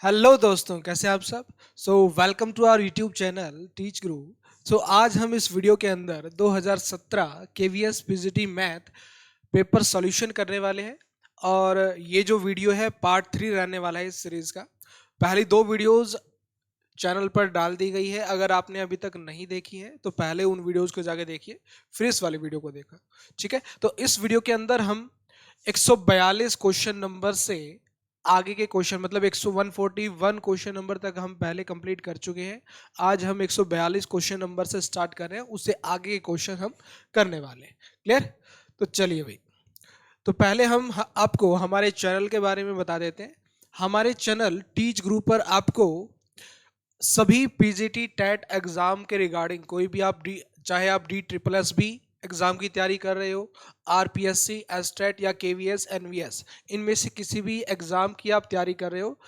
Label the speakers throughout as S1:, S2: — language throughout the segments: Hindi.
S1: हेलो दोस्तों, कैसे हैं आप सब। Welcome to our YouTube channel Teach Guru. आज हम इस वीडियो के अंदर 2017 KVS PGT math paper solution करने वाले हैं। और ये जो वीडियो है पार्ट 3 रहने वाला है इस सीरीज का। पहली दो वीडियोस चैनल पर डाल दी गई है। अगर आपने अभी तक नहीं देखी है तो पहले उन वीडियोस को जाके देखिए, फिर इस वाली वीडियो को देखा। ठीक है, तो इस वीडियो के अंदर हम 142 क्वेश्चन नंबर से आगे के क्वेश्चन मतलब 141 क्वेश्चन नंबर तक हम पहले कंप्लीट कर चुके हैं। आज हम 142 क्वेश्चन नंबर से स्टार्ट कर रहे हैं, उससे आगे के क्वेश्चन हम करने वाले हैं। क्लियर? तो चलिए भाई, तो पहले हम आपको हमारे चैनल के बारे में बता देते हैं। हमारे चैनल टीच ग्रुप पर आपको सभी पीजीटी टेट एग्जाम के रिगार्डिंग कोई भी चाहे आप DSSB एग्जाम की तैयारी कर रहे हो, RPSC, एस्टेट या KVS, NVS, इनमें से किसी भी एग्जाम की आप तैयारी कर रहे हो,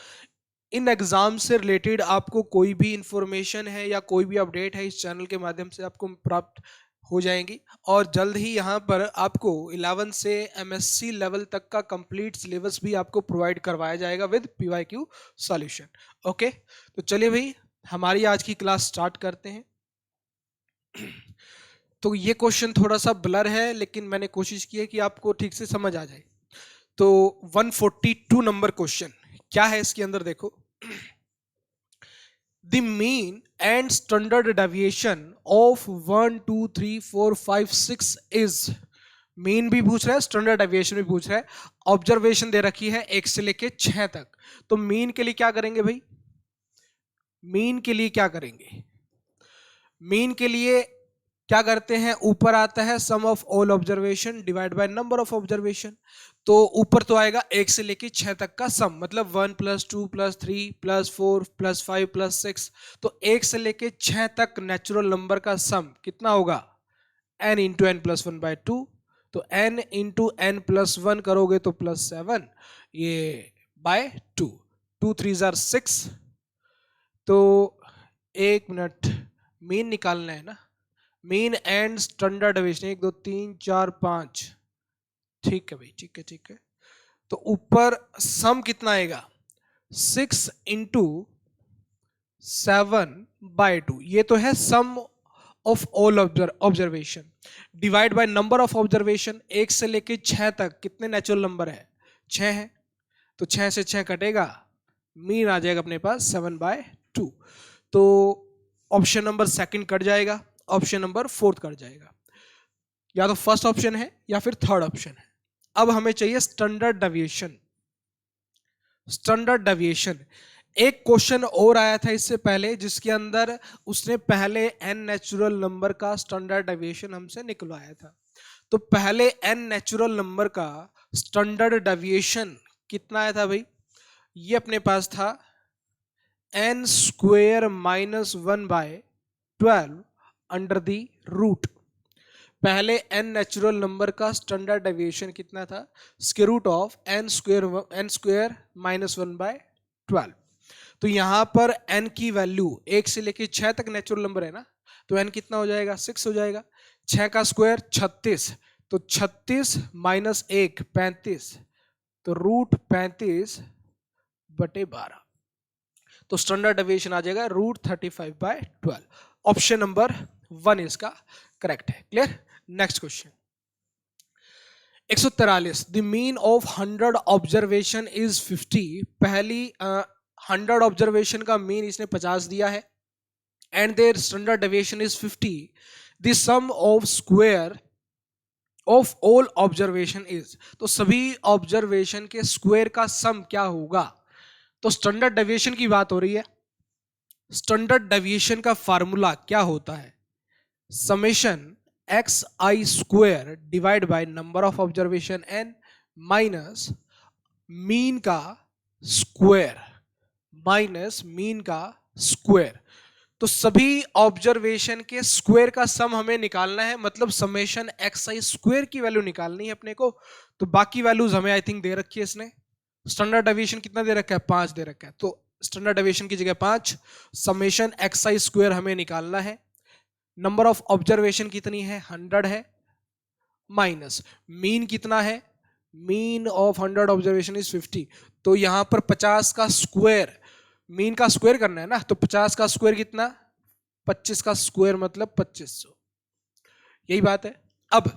S1: इन एग्जाम से रिलेटेड आपको कोई भी इंफॉर्मेशन है या कोई भी अपडेट है इस चैनल के माध्यम से आपको प्राप्त हो जाएंगी। और जल्द ही यहाँ पर आपको 11 से MSc लेवल तक का कंप्लीट सिलेबस भी आपको प्रोवाइड करवाया जाएगा विद PYQ सॉल्यूशन। ओके, तो चलिए भाई हमारी आज की क्लास स्टार्ट करते हैं। तो ये क्वेश्चन थोड़ा सा ब्लर है, लेकिन मैंने कोशिश की है कि आपको ठीक से समझ आ जाए। तो 142 नंबर क्वेश्चन क्या है इसके अंदर देखो। The mean and standard deviation of 1 2 3 4 5 6 is, mean भी पूछ रहा है, स्टैंडर्ड डेविएशन भी पूछ रहा है, ऑब्जर्वेशन दे रखी है 1 से लेके 6 तक। तो मीन के लिए क्या करेंगे भाई? मीन के लिए क्या करेंगे? मीन के लिए क्या करते हैं, ऊपर आता है sum of all observation divide by number of observation. तो ऊपर तो आएगा 1 से लेके 6 तक का सम, मतलब 1 + 2 + 3 + 4 + 5 + 6। तो 1 से लेके 6 तक नेचुरल नंबर का सम कितना होगा? n into n plus 1/2। तो n इंटू एन प्लस 1 करोगे तो +7, ये बाय 2, 2 3 = 6। तो 1 मिनट, मीन निकालना है ना, मीन एंड स्टैंडर्ड डेविएशन 1 2 3 4 5। ठीक है भाई, ठीक है ठीक है। तो ऊपर सम कितना आएगा? 6 इंटू 7/2, ये तो है sum of all observation divide by number of observation. 1 से लेके 6 तक कितने नेचुरल नंबर है? 6 है। तो 6 से 6 कटेगा, मीन आ जाएगा अपने पास 7/2। तो ऑप्शन नंबर सेकंड कट जाएगा, ऑप्शन नंबर फोर्थ कट जाएगा। या तो फर्स्ट ऑप्शन है या फिर थर्ड ऑप्शन है। अब हमें चाहिए स्टैंडर्ड डेविएशन। स्टैंडर्ड डेविएशन, एक क्वेश्चन और आया था इससे पहले जिसके अंदर उसने पहले n नेचुरल नंबर का स्टैंडर्ड डेविएशन हमसे निकलवाया था। तो पहले n नेचुरल नंबर का स्टैंडर्ड डेविएशन कितना आया था भाई? ये अपने पास था n² - 1/12 अंडर दी रूट। पहले n नेचुरल नंबर का स्टैंडर्ड डेविएशन कितना था? n² - 1/12। तो यहां पर n की वैल्यू 1 से लेके 6 तक नेचुरल नंबर है ना, तो n कितना हो जाएगा? 6 हो जाएगा। 6 का स्क्वायर 36, तो 36 - 1 35, तो √35/12। तो स्टैंडर्ड डेविएशन आ जाएगा √35/12। ऑप्शन नंबर 1 इसका करेक्ट है। Clear? Next question 143, the mean of 100 observation is 50। पहली 100 ऑब्जर्वेशन का मीन इसने 50 दिया है and their standard deviation is 50। The sum of square of all observation is, तो सभी ऑब्जर्वेशन के स्क्वायर का सम क्या होगा? तो स्टैंडर्ड डेविएशन की बात हो रही है। स्टैंडर्ड डेविएशन का फार्मूला क्या होता है? Summation xi² divide by number of observation n minus mean का स्क्वायर माइनस मीन का स्क्वायर। तो सभी ऑब्जर्वेशन के स्क्वायर का सम हमें निकालना है, मतलब समेशन xi² की वैल्यू निकालनी है अपने को। तो बाकी वैल्यूज हमें आई थिंक दे रखी है इसने। स्टैंडर्ड डेविएशन कितना दे रखा है? 5 दे रखा है। तो स्टैंडर्ड डेविएशन की जगह 5, समेशन xi² हमें निकालना है। नंबर ऑफ ऑब्जर्वेशन कितनी है? 100 है, माइनस मीन कितना है? Mean of 100 observation is 50। तो यहां पर 50 का स्क्वायर मीन का स्क्वायर करना है ना, तो 50 का स्क्वायर कितना, 25 का स्क्वायर मतलब 2500, यही बात है। अब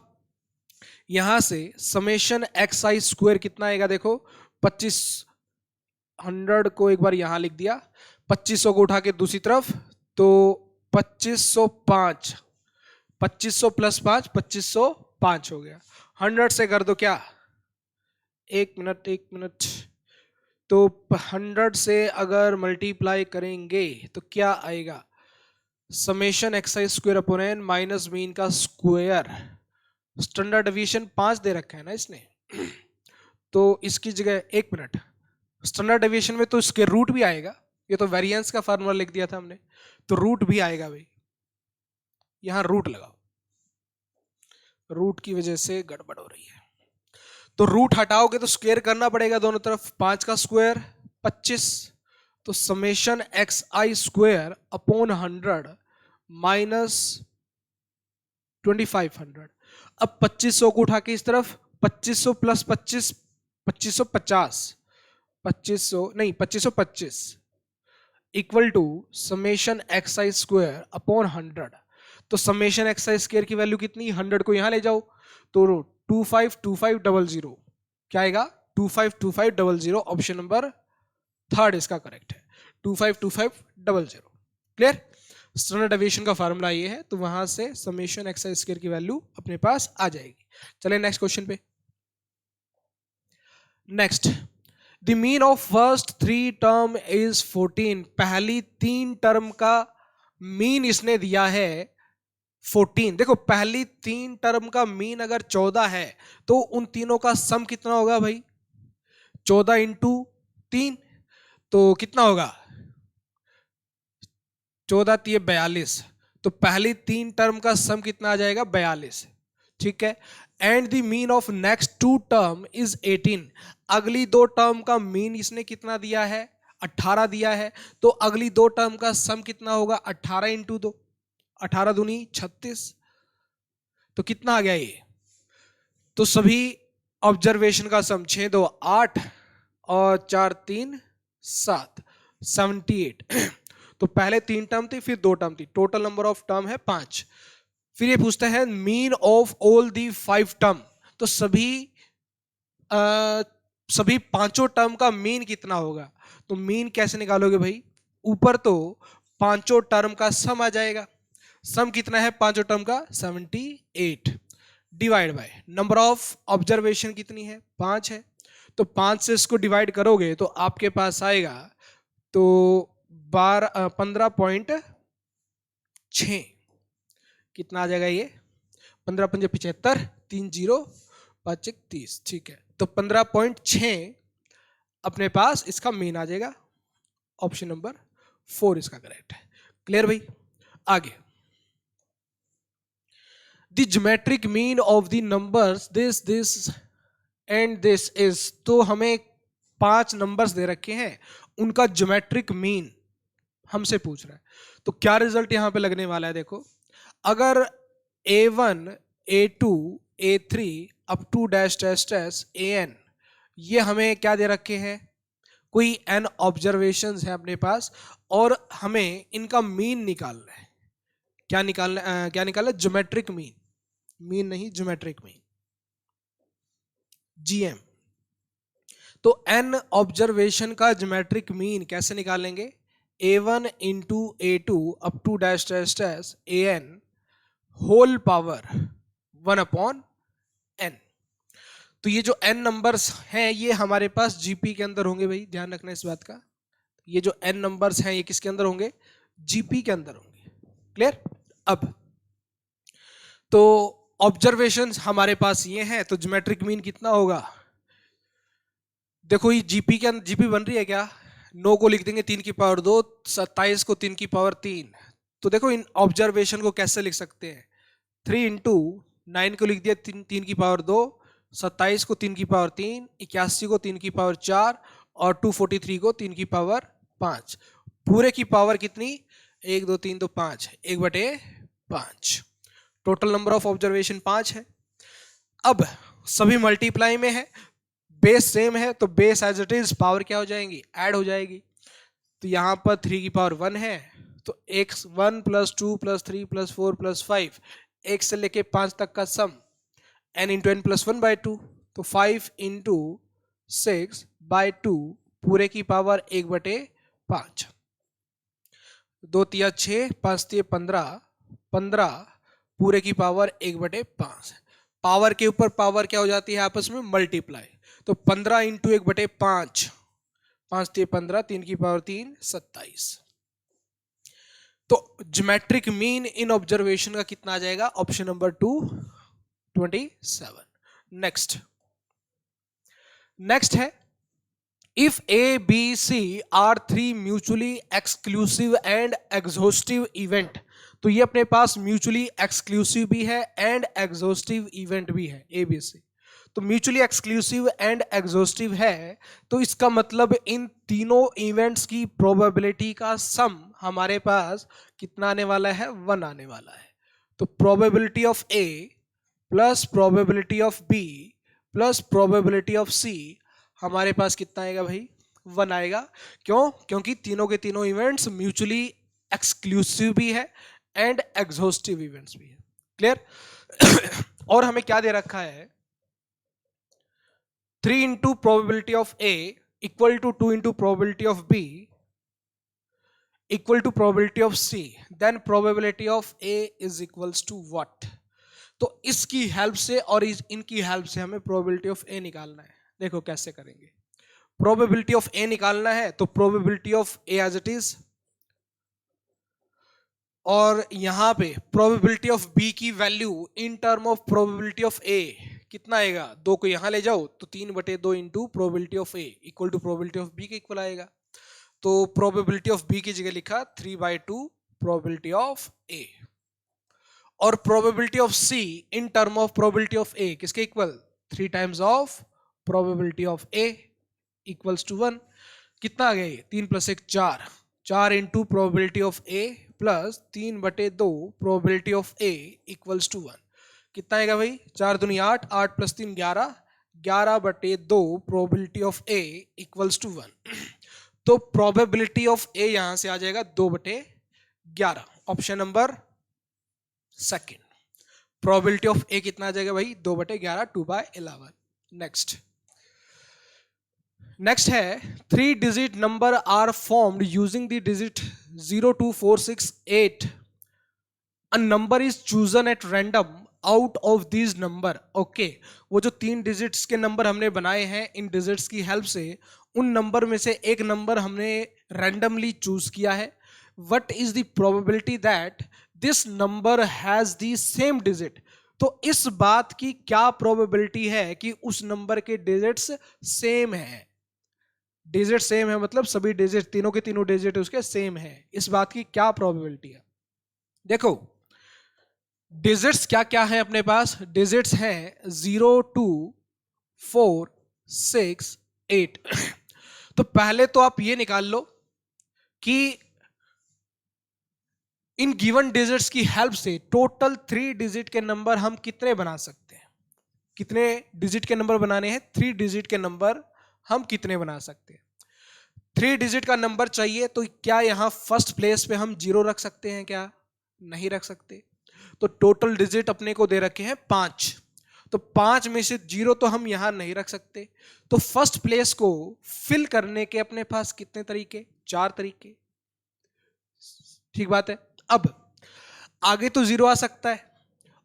S1: यहां से समेशन एक्स आई स्क्वायर कितना आएगा, देखो 2500 को एक बार यहां लिख दिया, 2500 को उठा के दूसरी तरफ, तो 2505, 2500 प्लस 5 2505 हो गया। 100 से कर दो क्या, एक मिनट, तो 100 से अगर मल्टीप्लाई करेंगे तो क्या आएगा, summation x i square upon n minus mean का स्क्वायर, स्टैंडर्ड डेविएशन 5 दे रखा है ना इसने, तो इसकी जगह एक मिनट, स्टैंडर्ड डेविएशन में तो इसके रूट भी आएगा, ये तो वेरिएंस का फार्मूला लिख दिया था हमने, तो रूट भी आएगा भाई, यहां रूट लगाओ, रूट की वजह से गड़बड़ हो रही है, तो रूट हटाओगे तो स्क्वायर करना पड़ेगा दोनों तरफ, 5 का स्क्वायर 25, तो summation x i square upon 100 minus 2500। अब 2500 को उठा के इस तरफ, 2500 प्लस 25 2550, 2500 नहीं 2525 equal to summation x i square upon 100। तो समेशन एक्स आई स्क्वायर की वैल्यू कितनी, 100 को यहां ले जाओ, तो 252500 क्या आएगा, 252500, ऑप्शन नंबर थर्ड इसका करेक्ट है, 252500। क्लियर, स्टैंडर्ड डेविएशन का फार्मूला ये है, तो वहां से समेशन एक्स आई स्क्वायर की वैल्यू अपने पास आ जाएगी। चलिए नेक्स्ट क्वेश्चन पे। Next, the mean of first 3 term is 14। पहली 3 टर्म का मीन इसने दिया है 14। देखो पहली 3 टर्म का मीन अगर 14 है तो उन तीनों का सम कितना होगा भाई, 14 इंटू 3, तो कितना होगा, 14 3 42, तो पहली 3 टर्म का सम कितना आ जाएगा, 42। ठीक है, and the mean of next 2 term is 18। अगली 2 टर्म का मीन इसने कितना दिया है, 18 दिया है, तो अगली 2 टर्म का सम कितना होगा, 18 इंटू 2, 18 दूनी 36, तो कितना आ गया ये, तो सभी ऑब्जर्वेशन का सम 6 2 8 और 4 3 7, 78। तो पहले 3 टर्म थी, फिर 2 टर्म थी, टोटल नंबर ऑफ टर्म है 5। फिर ये पूछता है mean of all the 5 term, तो सभी पांचों टर्म का मीन कितना होगा, तो मीन कैसे निकालोगे भाई, ऊपर तो पांचों टर्म का सम आ जाएगा, सम कितना है पांचों टर्म का 78, divide by number of observation कितनी है 5 है, तो 5 से इसको डिवाइड करोगे तो आपके पास आएगा तो 15.6, कितना आ जाएगा ये, 15 पंजे 75, 3 0 5 1 30। ठीक है, तो 15.6 अपने पास इसका मीन आ जाएगा, ऑप्शन नंबर 4 इसका करेक्ट है। क्लियर भाई, आगे, the geometric mean of the numbers this and this is, तो हमें 5 नंबर्स दे रखे हैं, उनका ज्योमेट्रिक मीन हमसे पूछ रहा है, तो क्या रिजल्ट यहां पे लगने वाला है, देखो अगर a1 a2 a3 up to dash dash dash an, ये हमें क्या दे रखे हैं, कोई n ऑब्जर्वेशंस है अपने पास और हमें इनका मीन निकालना है, क्या निकालना, ज्योमेट्रिक मीन, मीन नहीं ज्योमेट्रिक मीन, GM। तो n ऑब्जर्वेशन का ज्योमेट्रिक मीन कैसे निकालेंगे, a1 into a2 up to dash dash dash an whole power 1/n। तो ये जो n नंबर्स हैं ये हमारे पास जीपी के अंदर होंगे भाई, ध्यान रखना इस बात का, ये जो n नंबर्स हैं ये किसके अंदर होंगे, जीपी के अंदर होंगे। क्लियर, अब तो ऑब्जर्वेशंस हमारे पास ये हैं, तो ज्योमेट्रिक मीन कितना होगा, देखो ये जीपी के अंदर, जीपी बन रही है क्या, 9 को लिख देंगे 3 की पावर 2, 27 को 3 की पावर 3, तो देखो इन ऑब्जर्वेशन को कैसे लिख सकते हैं, 3 इंटू 9 को लिख दिया 3 की पावर 2, 27 को 3 की पावर 3, 81 को 3 की पावर 4 और 243 को 3 की पावर 5, पूरे की पावर कितनी, 1 2 3 तो 5, 1/5, टोटल नंबर ऑफ ऑब्जर्वेशन 5 है। अब सभी मल्टीप्लाई में है, बेस सेम है, तो base as it is power क्या हो जाएंगी, ऐड हो जाएगी, तो यहाँ पर 3 की पावर 1 है, तो x 1 plus 2 plus 3 plus 4 plus 5, एक से लेके 5 तक का सम n इंटू एन प्लस 1/2, तो 5 इंटू 6/2 पूरे की पावर 1/5, 2 तिया 6, 5 तिया 15, 15 पूरे की पावर 1/5। पावर के ऊपर पावर क्या हो जाती है आपस में मल्टीप्लाई, तो 15 इंटू 1/5, 5 तिया 15, 3 की पावर 3, 27। तो ज्योमेट्रिक मीन इन ऑब्जर्वेशन का कितना आ जाएगा? Option number 2, 27। नेक्स्ट है, if A B C are 3 mutually exclusive and exhaustive event, तो ये अपने पास म्यूचुअली एक्सक्लूसिव भी है एंड एग्जॉस्टिव इवेंट भी है ए बी सी। तो म्यूचुअली एक्सक्लूसिव एंड एग्जॉस्टिव है, तो इसका मतलब इन तीनों इवेंट्स की प्रोबेबिलिटी का सम हमारे पास कितना आने वाला है? 1 आने वाला है। तो probability of A plus probability of B plus probability of C हमारे पास कितना आएगा भाई? 1 आएगा। क्यों? क्योंकि तीनों के तीनों इवेंट्स म्यूचुअली एक्सक्लूसिव भी है एंड एग्जॉस्टिव इवेंट्स भी है। क्लियर? और हमें क्या दे रखा है? 3 into probability of A equal to 2 into probability of B equal to probability of C, then probability of A is equals to what? तो इसकी हेल्प से और इनकी हेल्प से हमें प्रोबेबिलिटी ऑफ ए निकालना है। देखो कैसे करेंगे। प्रोबेबिलिटी ऑफ ए निकालना है तो probability of A as it is, और यहां पे प्रोबेबिलिटी ऑफ बी की value in term of probability of A कितना आएगा? 2 को यहां ले जाओ तो 3/2 into probability of A equal to probability of B के इक्वल आएगा। तो प्रोबेबिलिटी ऑफ बी की जगह लिखा 3/2 प्रोबेबिलिटी ऑफ ए, और probability of C in term of probability of A किसके equal? 3 times of probability of A equals to 1। कितना आ गया ये? 3 + 1 4, 4 into probability of A plus 3/2 probability of A equals to 1। कितना आएगा भाई? 4 दूनी 8, 8 + 3 11, 11/2 probability of A equals to 1। तो प्रोबेबिलिटी ऑफ ए यहां से आ जाएगा 2/11, option number second. Probability of A कितना आ जाएगा भाई? 2/11, 2/11। नेक्स्ट है, 3 digit number are formed using the digit 0 2 4 6 8, a number is chosen at random out of this number. Okay, वो जो 3 डिजिट्स के नंबर हमने बनाए हैं, इन डिजिट्स की हेल्प से उन नंबर में से एक नंबर हमने रैंडमली चूज किया है। What is the probability that this number has the same digit? तो इस बात की क्या प्रोबेबिलिटी है कि उस नंबर के डिजिट्स सेम है? डिजिट सेम है मतलब सभी डिजिट, तीनों के तीनों डिजिट उसके सेम है, इस बात की क्या प्रोबेबिलिटी है? देखो डिजिट्स क्या क्या है अपने पास? डिजिट्स हैं 0 2 4 6 8। तो पहले तो आप ये निकाल लो कि इन गिवन डिजिट्स की हेल्प से टोटल 3 डिजिट के नंबर हम कितने बना सकते हैं? कितने डिजिट के नंबर बनाने हैं? 3 डिजिट के नंबर हम कितने बना सकते हैं? 3 डिजिट का नंबर चाहिए, तो क्या यहां फर्स्ट प्लेस पे हम 0 रख सकते हैं? क्या नहीं रख सकते? तो टोटल डिजिट अपने को दे रखे हैं 5, तो 5 में से 0 तो हम यहां नहीं रख सकते। तो फर्स्ट प्लेस को फिल करने के अपने पास कितने तरीके? 4 तरीके। ठीक बात है। अब आगे तो 0 आ सकता है,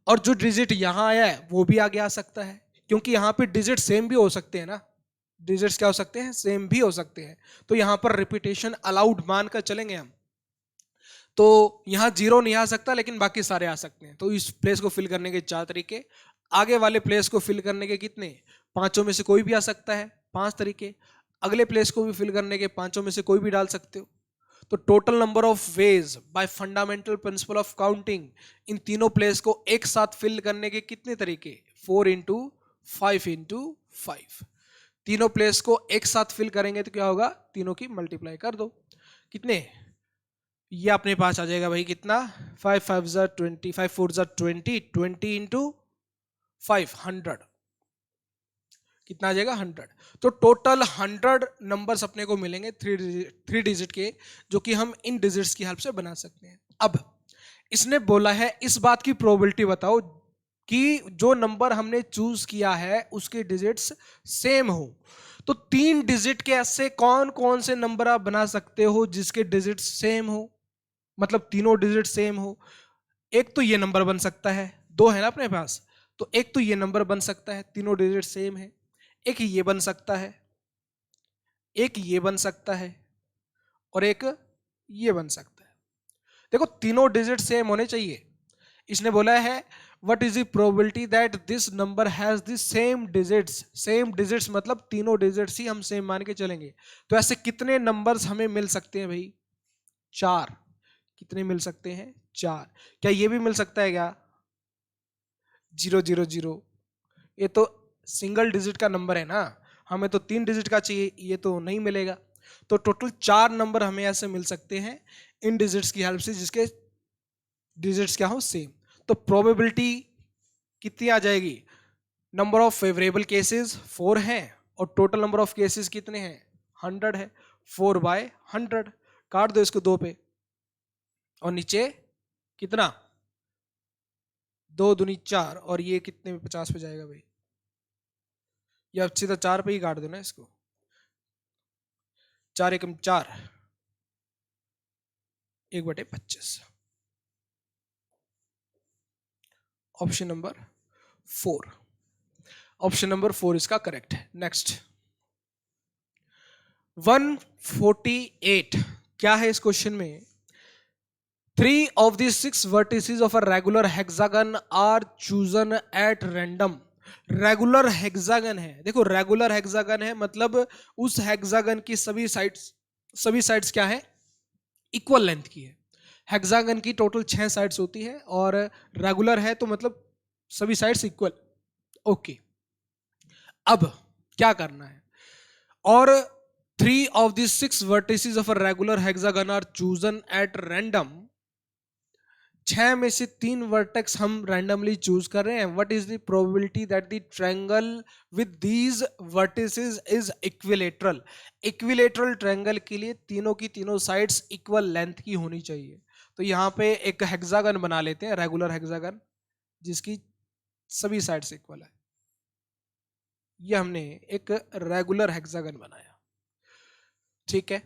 S1: और जो डिजिट यहां आया है वो भी आगे आ सकता है, क्योंकि यहां पे डिजिट सेम भी हो सकते हैं ना। डिजिट्स क्या हो सकते हैं? सेम भी हो सकते हैं। तो यहां पर रिपीटेशन अलाउड मानकर चलेंगे हम। तो यहां 0 नहीं आ सकता, लेकिन बाकी सारे आ सकते हैं। तो इस प्लेस को फिल करने के 4 तरीके। आगे वाले प्लेस को फिल करने के कितने? 5 में से कोई भी आ सकता है, 5 तरीके। अगले प्लेस को भी फिल करने के 5 में से कोई भी डाल सकते हो। तो total number of ways by fundamental principle of counting, इन तीनों प्लेस को एक साथ फिल करने के कितने तरीके? 4 इंटू 5 इंटू 5। तीनों प्लेस को एक साथ फिल करेंगे तो क्या होगा? तीनों की मल्टीप्लाई कर दो। कितने? ये अपने पास आ जाएगा भाई कितना? 5 5 ज़ा 20, 5 4 ज़ा 20, 20 इंटू 5 100। कितना आ जाएगा 100। तो टोटल 100 नंबर्स अपने को मिलेंगे थ्री डिजिट के, जो कि हम इन डिजिट्स की हेल्प से बना सकते हैं। अब इसने बोला है इस बात की प्रोबेबिलिटी बताओ कि जो नंबर हमने चूज किया है उसके डिजिट्स सेम हो। तो 3 डिजिट के ऐसे कौन कौन से नंबर आप बना सकते हो जिसके डिजिट्स सेम हो, मतलब तीनों डिजिट सेम हो। एक तो ये नंबर बन सकता है, दो है ना अपने पास, तो एक तो ये नंबर बन सकता है, तीनों डिजिट सेम है। एक ये बन सकता है, एक ये बन सकता है, और एक ये बन सकता है। देखो तीनों डिजिट सेम होने चाहिए। इसने बोला है what is the probability that this number has the same digits. Same digits मतलब तीनों डिजिट्स ही हम सेम मान के चलेंगे। तो ऐसे कितने नंबर्स हमें मिल सकते हैं भाई? 4। कितने मिल सकते हैं? 4। क्या ये भी मिल सकता है क्या? 000। ये तो सिंगल डिजिट का नंबर है ना, हमें तो 3 डिजिट का चाहिए, ये तो नहीं मिलेगा। तो टोटल 4 नंबर हमें ऐसे मिल सकते हैं इन डिजिट्स की हेल्प से जिसके डिजिट्स क्या हो? सेम। तो प्रोबेबिलिटी कितनी आ जाएगी? नंबर ऑफ फेवरेबल केसेस 4 हैं और टोटल नंबर ऑफ केसेस कितने हैं? 100 है। 4/100 काट दो इसको 2 पे, और नीचे कितना? 2 दूनी 4, और ये कितने में 50 पे जाएगा भाई? या सीधा 4 पे ही काट दो ना इसको। 4 एकम 4, 1/25। Option number 4। ऑप्शन नंबर 4 इसका करेक्ट है। नेक्स्ट 148 क्या है इस क्वेश्चन में? 3 of the 6 vertices of a regular hexagon are chosen at random। Regular hexagon है, देखो रेगुलर हेक्सागन है मतलब उस हेक्सागन की सभी साइड्स क्या है? इक्वल लेंथ की है। हेक्सागन की टोटल 6 साइड्स होती है और रेगुलर है तो मतलब सभी साइड्स इक्वल। ओके, अब क्या करना है? और 3 of the 6 vertices of a regular hexagon are chosen at random। 6 में से 3 वर्टेक्स हम रैंडमली चूज कर रहे हैं। What is the probability that the triangle with these vertices is equilateral. Equilateral triangle के लिए तीनों की तीनों साइड्स इक्वल लेंथ की होनी चाहिए। तो यहाँ पे एक हेक्सागन बना लेते हैं, रेगुलर हेक्सागन, जिसकी सभी साइड्स इक्वल है। ये हमने एक रेगुलर हेक्सागन बनाया, ठीक है।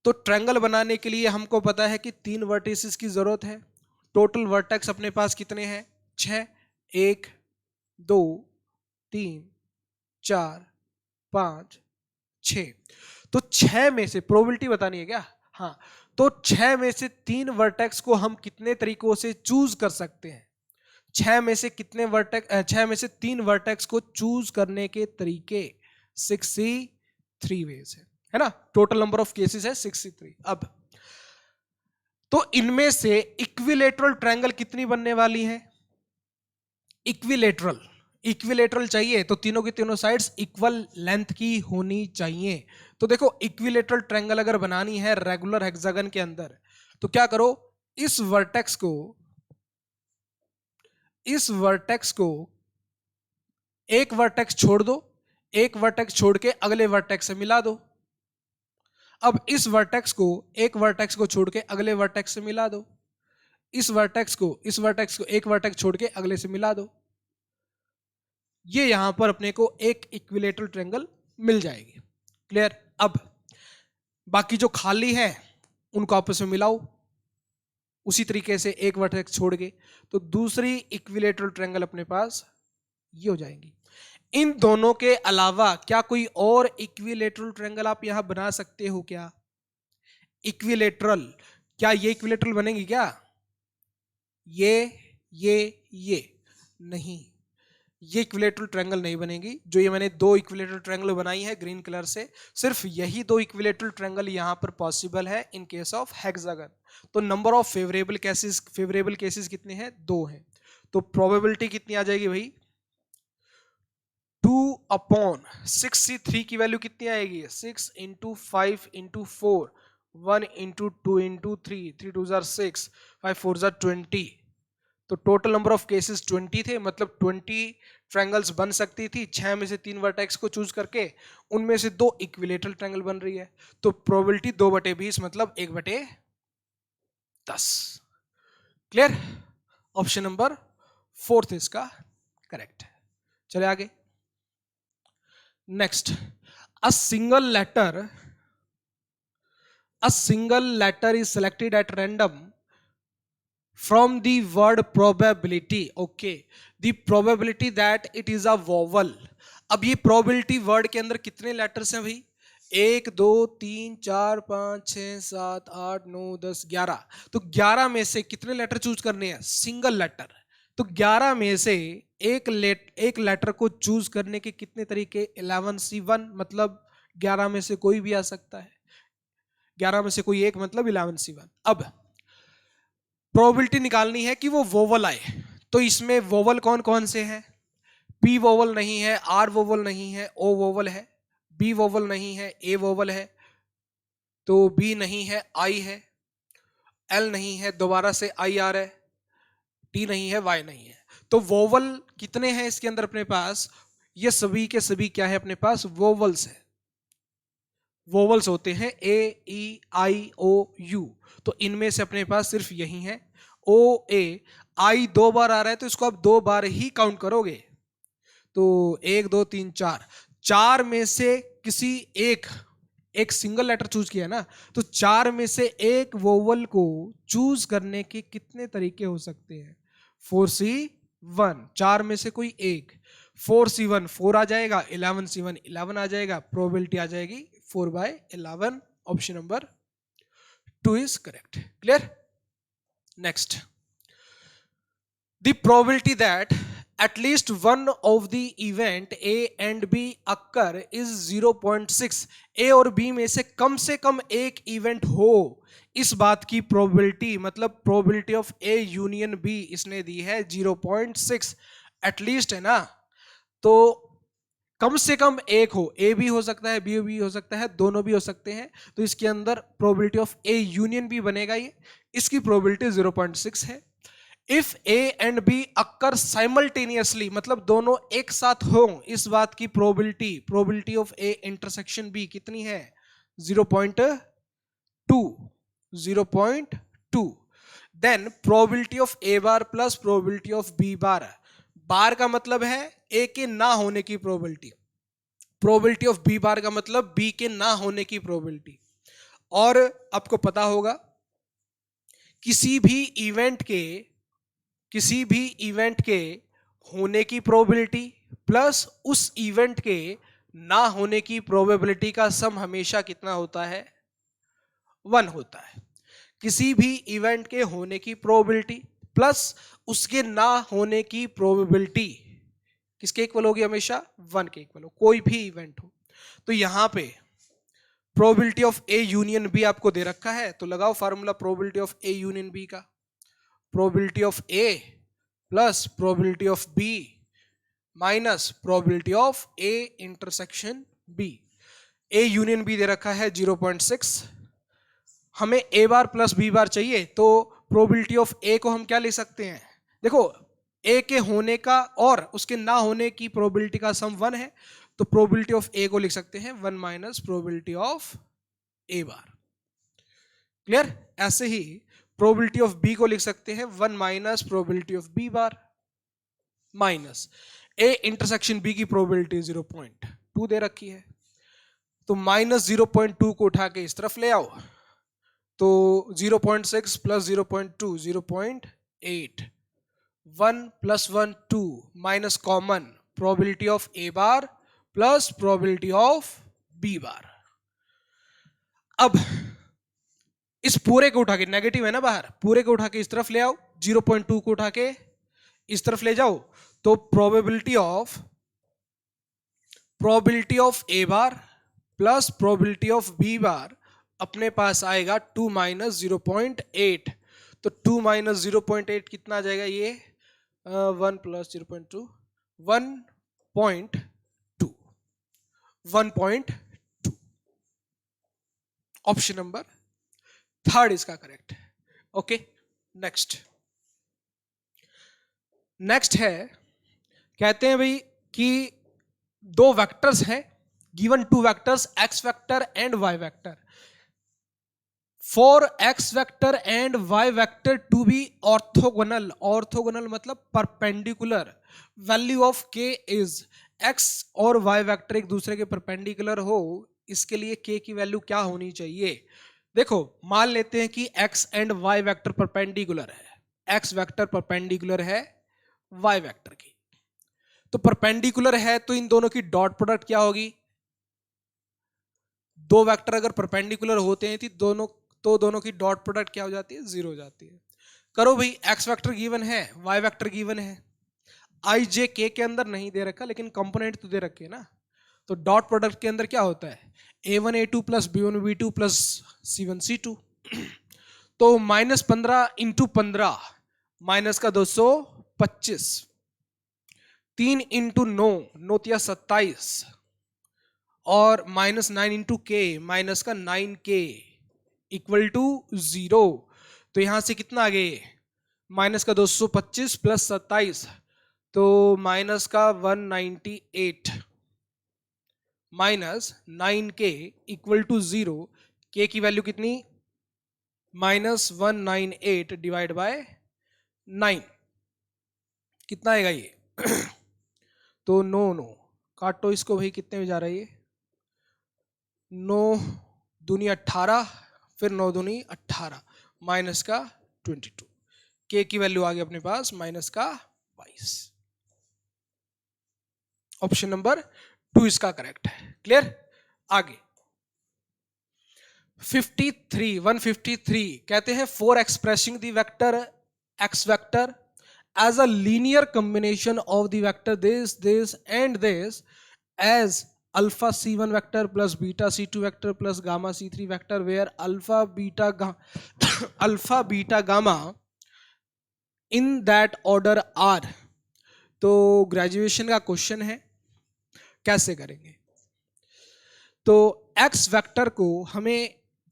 S1: तो ट्रायंगल बनाने के लिए हमको पता है कि 3 वर्टिसेस की जरूरत है। टोटल वर्टेक्स अपने पास कितने हैं? 6। 1 2 3 4 5 6। तो 6 में से प्रोबेबिलिटी बतानी है क्या? हाँ, तो 6 में से 3 वर्टेक्स को हम कितने तरीकों से चूज कर सकते हैं? 6 में से कितने वर्टेक्स 6 में से 3 वर्टेक्स को चूज करने के तरीके 63 वेज है ना। टोटल नंबर ऑफ केसेस है 63। अब तो इनमें से इक्विलेटरल ट्रायंगल कितनी बनने वाली है? इक्विलेटरल, इक्विलेटरल चाहिए तो तीनों की तीनों साइड्स इक्वल लेंथ की होनी चाहिए। तो देखो इक्विलेटरल ट्रायंगल अगर बनानी है रेगुलर हेक्सागन के अंदर, तो क्या करो? इस वर्टेक्स को एक वर्टेक्स छोड़ दो, एक वर्टेक्स छोड़ के अगले वर्टेक्स से मिला दो। अब इस वर्टेक्स को एक वर्टेक्स को छोड़ के अगले वर्टेक्स से मिला दो। इस वर्टेक्स को एक वर्टेक्स छोड़ के अगले से मिला दो। ये यहां पर अपने को एक इक्विलेटरल ट्रायंगल मिल जाएगी। क्लियर? अब बाकी जो खाली है उनको आपस में मिलाओ उसी तरीके से एक वर्टेक्स छोड़ के, तो दूसरी इक्विलेटरल ट्रायंगल अपने पास ये हो जाएंगी। इन दोनों के अलावा क्या कोई और इक्विलेटरल ट्रायंगल आप यहां बना सकते हो क्या? इक्विलेटरल, क्या ये इक्विलेटरल बनेगी क्या? ये नहीं, ये इक्विलेटरल ट्रायंगल नहीं बनेगी। जो ये मैंने 2 इक्विलेटरल ट्रायंगल बनाई है ग्रीन कलर से, सिर्फ यही 2 इक्विलेटरल ट्रायंगल यहां पर पॉसिबल है इन केस ऑफ हेक्सागन। तो नंबर ऑफ फेवरेबल केसेस कितने हैं? 2 हैं। तो प्रोबेबिलिटी कितनी आ जाएगी भाई? 2/63 की वैल्यू कितनी आएगी? 6 × 5 × 4, 1 × 2 × 3, 3 2 6, 5 4 20। तो टोटल नंबर ऑफ केसेस 20 थे, मतलब 20 ट्रायंगल्स बन सकती थी। 6 में से 3 वर्टेक्स को चूज करके उनमें से 2 इक्विलेटरल ट्रायंगल बन रही है, तो प्रोबेबिलिटी 2/20 मतलब 1/10। क्लियर? ऑप्शन नंबर 4 इसका करेक्ट। चले आगे। Next, a single letter is selected at random from the word probability. Okay, the probability that it is a vowel. अब ये probability word के अंदर कितने लेटर्स हैं भाई? 1 2 3 4 5 6 7 8 9 10 11। तो 11 में से कितने लेटर चूज करने हैं? Single letter. तो 11 में से एक लेटर को चूज करने के कितने तरीके? 11C1 मतलब 11 में से कोई भी आ सकता है। 11 में से कोई एक मतलब 11C1। अब प्रोबेबिलिटी निकालनी है कि वो वोवल आए, तो इसमें वोवल कौन कौन से हैं? पी वोवल नहीं है, आर वोवल नहीं है, ओ वोवल है, बी वोवल नहीं है, ए वोवल है, तो बी नहीं है, आई है, एल नहीं है, दोबारा से आई आर है, टी नहीं है, वाई नहीं है। तो वोवल कितने हैं इसके अंदर अपने पास? ये सभी के सभी क्या है अपने पास? वोवल्स है। वोवल्स होते हैं ए ई आई ओ यू, तो इनमें से अपने पास सिर्फ यही है ओ ए। आई 2 बार आ रहा है तो इसको आप 2 बार ही काउंट करोगे, तो 1 2 3 4। 4 में से किसी एक सिंगल लेटर चूज किया ना, तो 4 में से एक वोवल को चूज करने के कितने तरीके हो सकते हैं? 4C1, 4 में से कोई एक। 4C1 4 आ जाएगा, 11C1 11 आ जाएगा, प्रोबेबिलिटी आ जाएगी 4/11। Option number 2 is correct. Clear? Next, the probability that at least one of the event A and B occur is 0.6। A और B में से कम एक इवेंट हो, इस बात की प्रोबेबिलिटी मतलब probability of A union B इसने दी है 0.6। एटलीस्ट है ना, तो कम से कम एक हो, ए भी हो सकता है, बी भी हो सकता है, दोनों भी हो सकते हैं, तो इसके अंदर probability of A union B बनेगा। ये इसकी प्रोबेबिलिटी 0.6 है। If A and B occur simultaneously मतलब दोनों एक साथ हो, इस बात की probability of A intersection B कितनी है? 0.2। 0.2। Then probability of A bar plus probability of B bar. Bar का मतलब है ए के ना होने की probability, probability of B bar का मतलब बी के ना होने की प्रोबेबिलिटी। और आपको पता होगा किसी भी इवेंट के होने की प्रोबेबिलिटी प्लस उस इवेंट के ना होने की प्रोबेबिलिटी का सम हमेशा कितना होता है? 1 होता है। किसी भी इवेंट के होने की प्रोबेबिलिटी प्लस उसके ना होने की प्रोबेबिलिटी किसके इक्वल होगी? हमेशा 1 के इक्वल हो, कोई भी इवेंट हो। तो यहां पे probability of A union B आपको दे रखा है, तो लगाओ formula probability of A union B का। Probability of A plus probability of B minus probability of A intersection B. A union B दे रखा है 0.6, हमें ए बार प्लस बी बार चाहिए, तो प्रोबेबिलिटी ऑफ ए को हम क्या ले सकते हैं? देखो, ए के होने का और उसके ना होने की प्रोबेबिलिटी का सम 1 है, तो प्रोबेबिलिटी ऑफ ए को लिख सकते हैं 1 minus probability of A bar. Clear? ऐसे ही प्रोबेबिलिटी ऑफ बी को लिख सकते हैं 1 minus probability of B bar minus A intersection B की प्रोबेबिलिटी 0.2 दे रखी है, तो माइनस 0.2 को उठा के इस तरफ ले आओ, तो 0.6 plus 0.2 0.8, 1 plus 1 2 minus common probability of A bar plus probability of B bar. अब इस पूरे को उठा के, नेगेटिव है ना बाहर, पूरे को उठा के इस तरफ ले आओ, 0.2 को उठा के इस तरफ ले जाओ, तो probability of A bar plus probability of B bar अपने पास आएगा 2 माइनस 0.8। तो 2 माइनस 0.8 कितना आ जाएगा? ये 1 प्लस 0.2 1.2 1.2। ऑप्शन नंबर 3 इसका करेक्ट है। ओके, नेक्स्ट, नेक्स्ट है, कहते हैं भाई कि दो वेक्टर्स हैं, given two vectors x vector and y vector, for x vector and y vector to be orthogonal, orthogonal मतलब perpendicular, value of k is, x और वाई वेक्टर एक दूसरे के परपेंडिकुलर हो, इसके लिए के की वैल्यू क्या होनी चाहिए। देखो मान लेते हैं कि x and y vector perpendicular है, एक्स वेक्टर परपेंडिकुलर है वाई वेक्टर की, तो परपेंडिकुलर है तो इन दोनों की डॉट प्रोडक्ट क्या होगी, दो वेक्टर अगर परपेंडिकुलर होते हैं तो दोनों की डॉट प्रोडक्ट क्या हो जाती है, जीरो हो जाती है। करो भाई, एक्स वेक्टर गिवन है, वाई वेक्टर गिवन है, आई जे के अंदर नहीं दे रखा लेकिन कंपोनेंट तो दे रखे है ना, तो डॉट प्रोडक्ट के अंदर क्या होता है, a1 a2 plus b1 b2 plus c1 c2, तो -15 इंटू 15 माइनस का 225, 3 इंटू 9 9 तिया 27 और -9 इंटू के माइनस का 9k इक्वल टू 0। तो यहां से कितना आ गए, माइनस का 225 प्लस 27 तो माइनस का 198 माइनस 9k इक्वल टू 0, के की वैल्यू कितनी, -198 डिवाइड बाय 9, कितना आएगा ये तो 9 काटो इसको भाई, कितने में जा रहा है ये, 9 दूनी 18 फिर 9 दूनी 18 माइनस का 22, के की वैल्यू आ गई अपने पास माइनस का 22। ऑप्शन नंबर 2 इसका करेक्ट है। क्लियर, आगे 153 कहते हैं for expressing the vector x vector as a linear combination of the vector this and this as alpha c1 vector plus beta c2 vector plus gamma c3 vector where alpha beta gamma in that order are। तो ग्रेजुएशन का क्वेश्चन है, कैसे करेंगे, तो x वेक्टर को हमें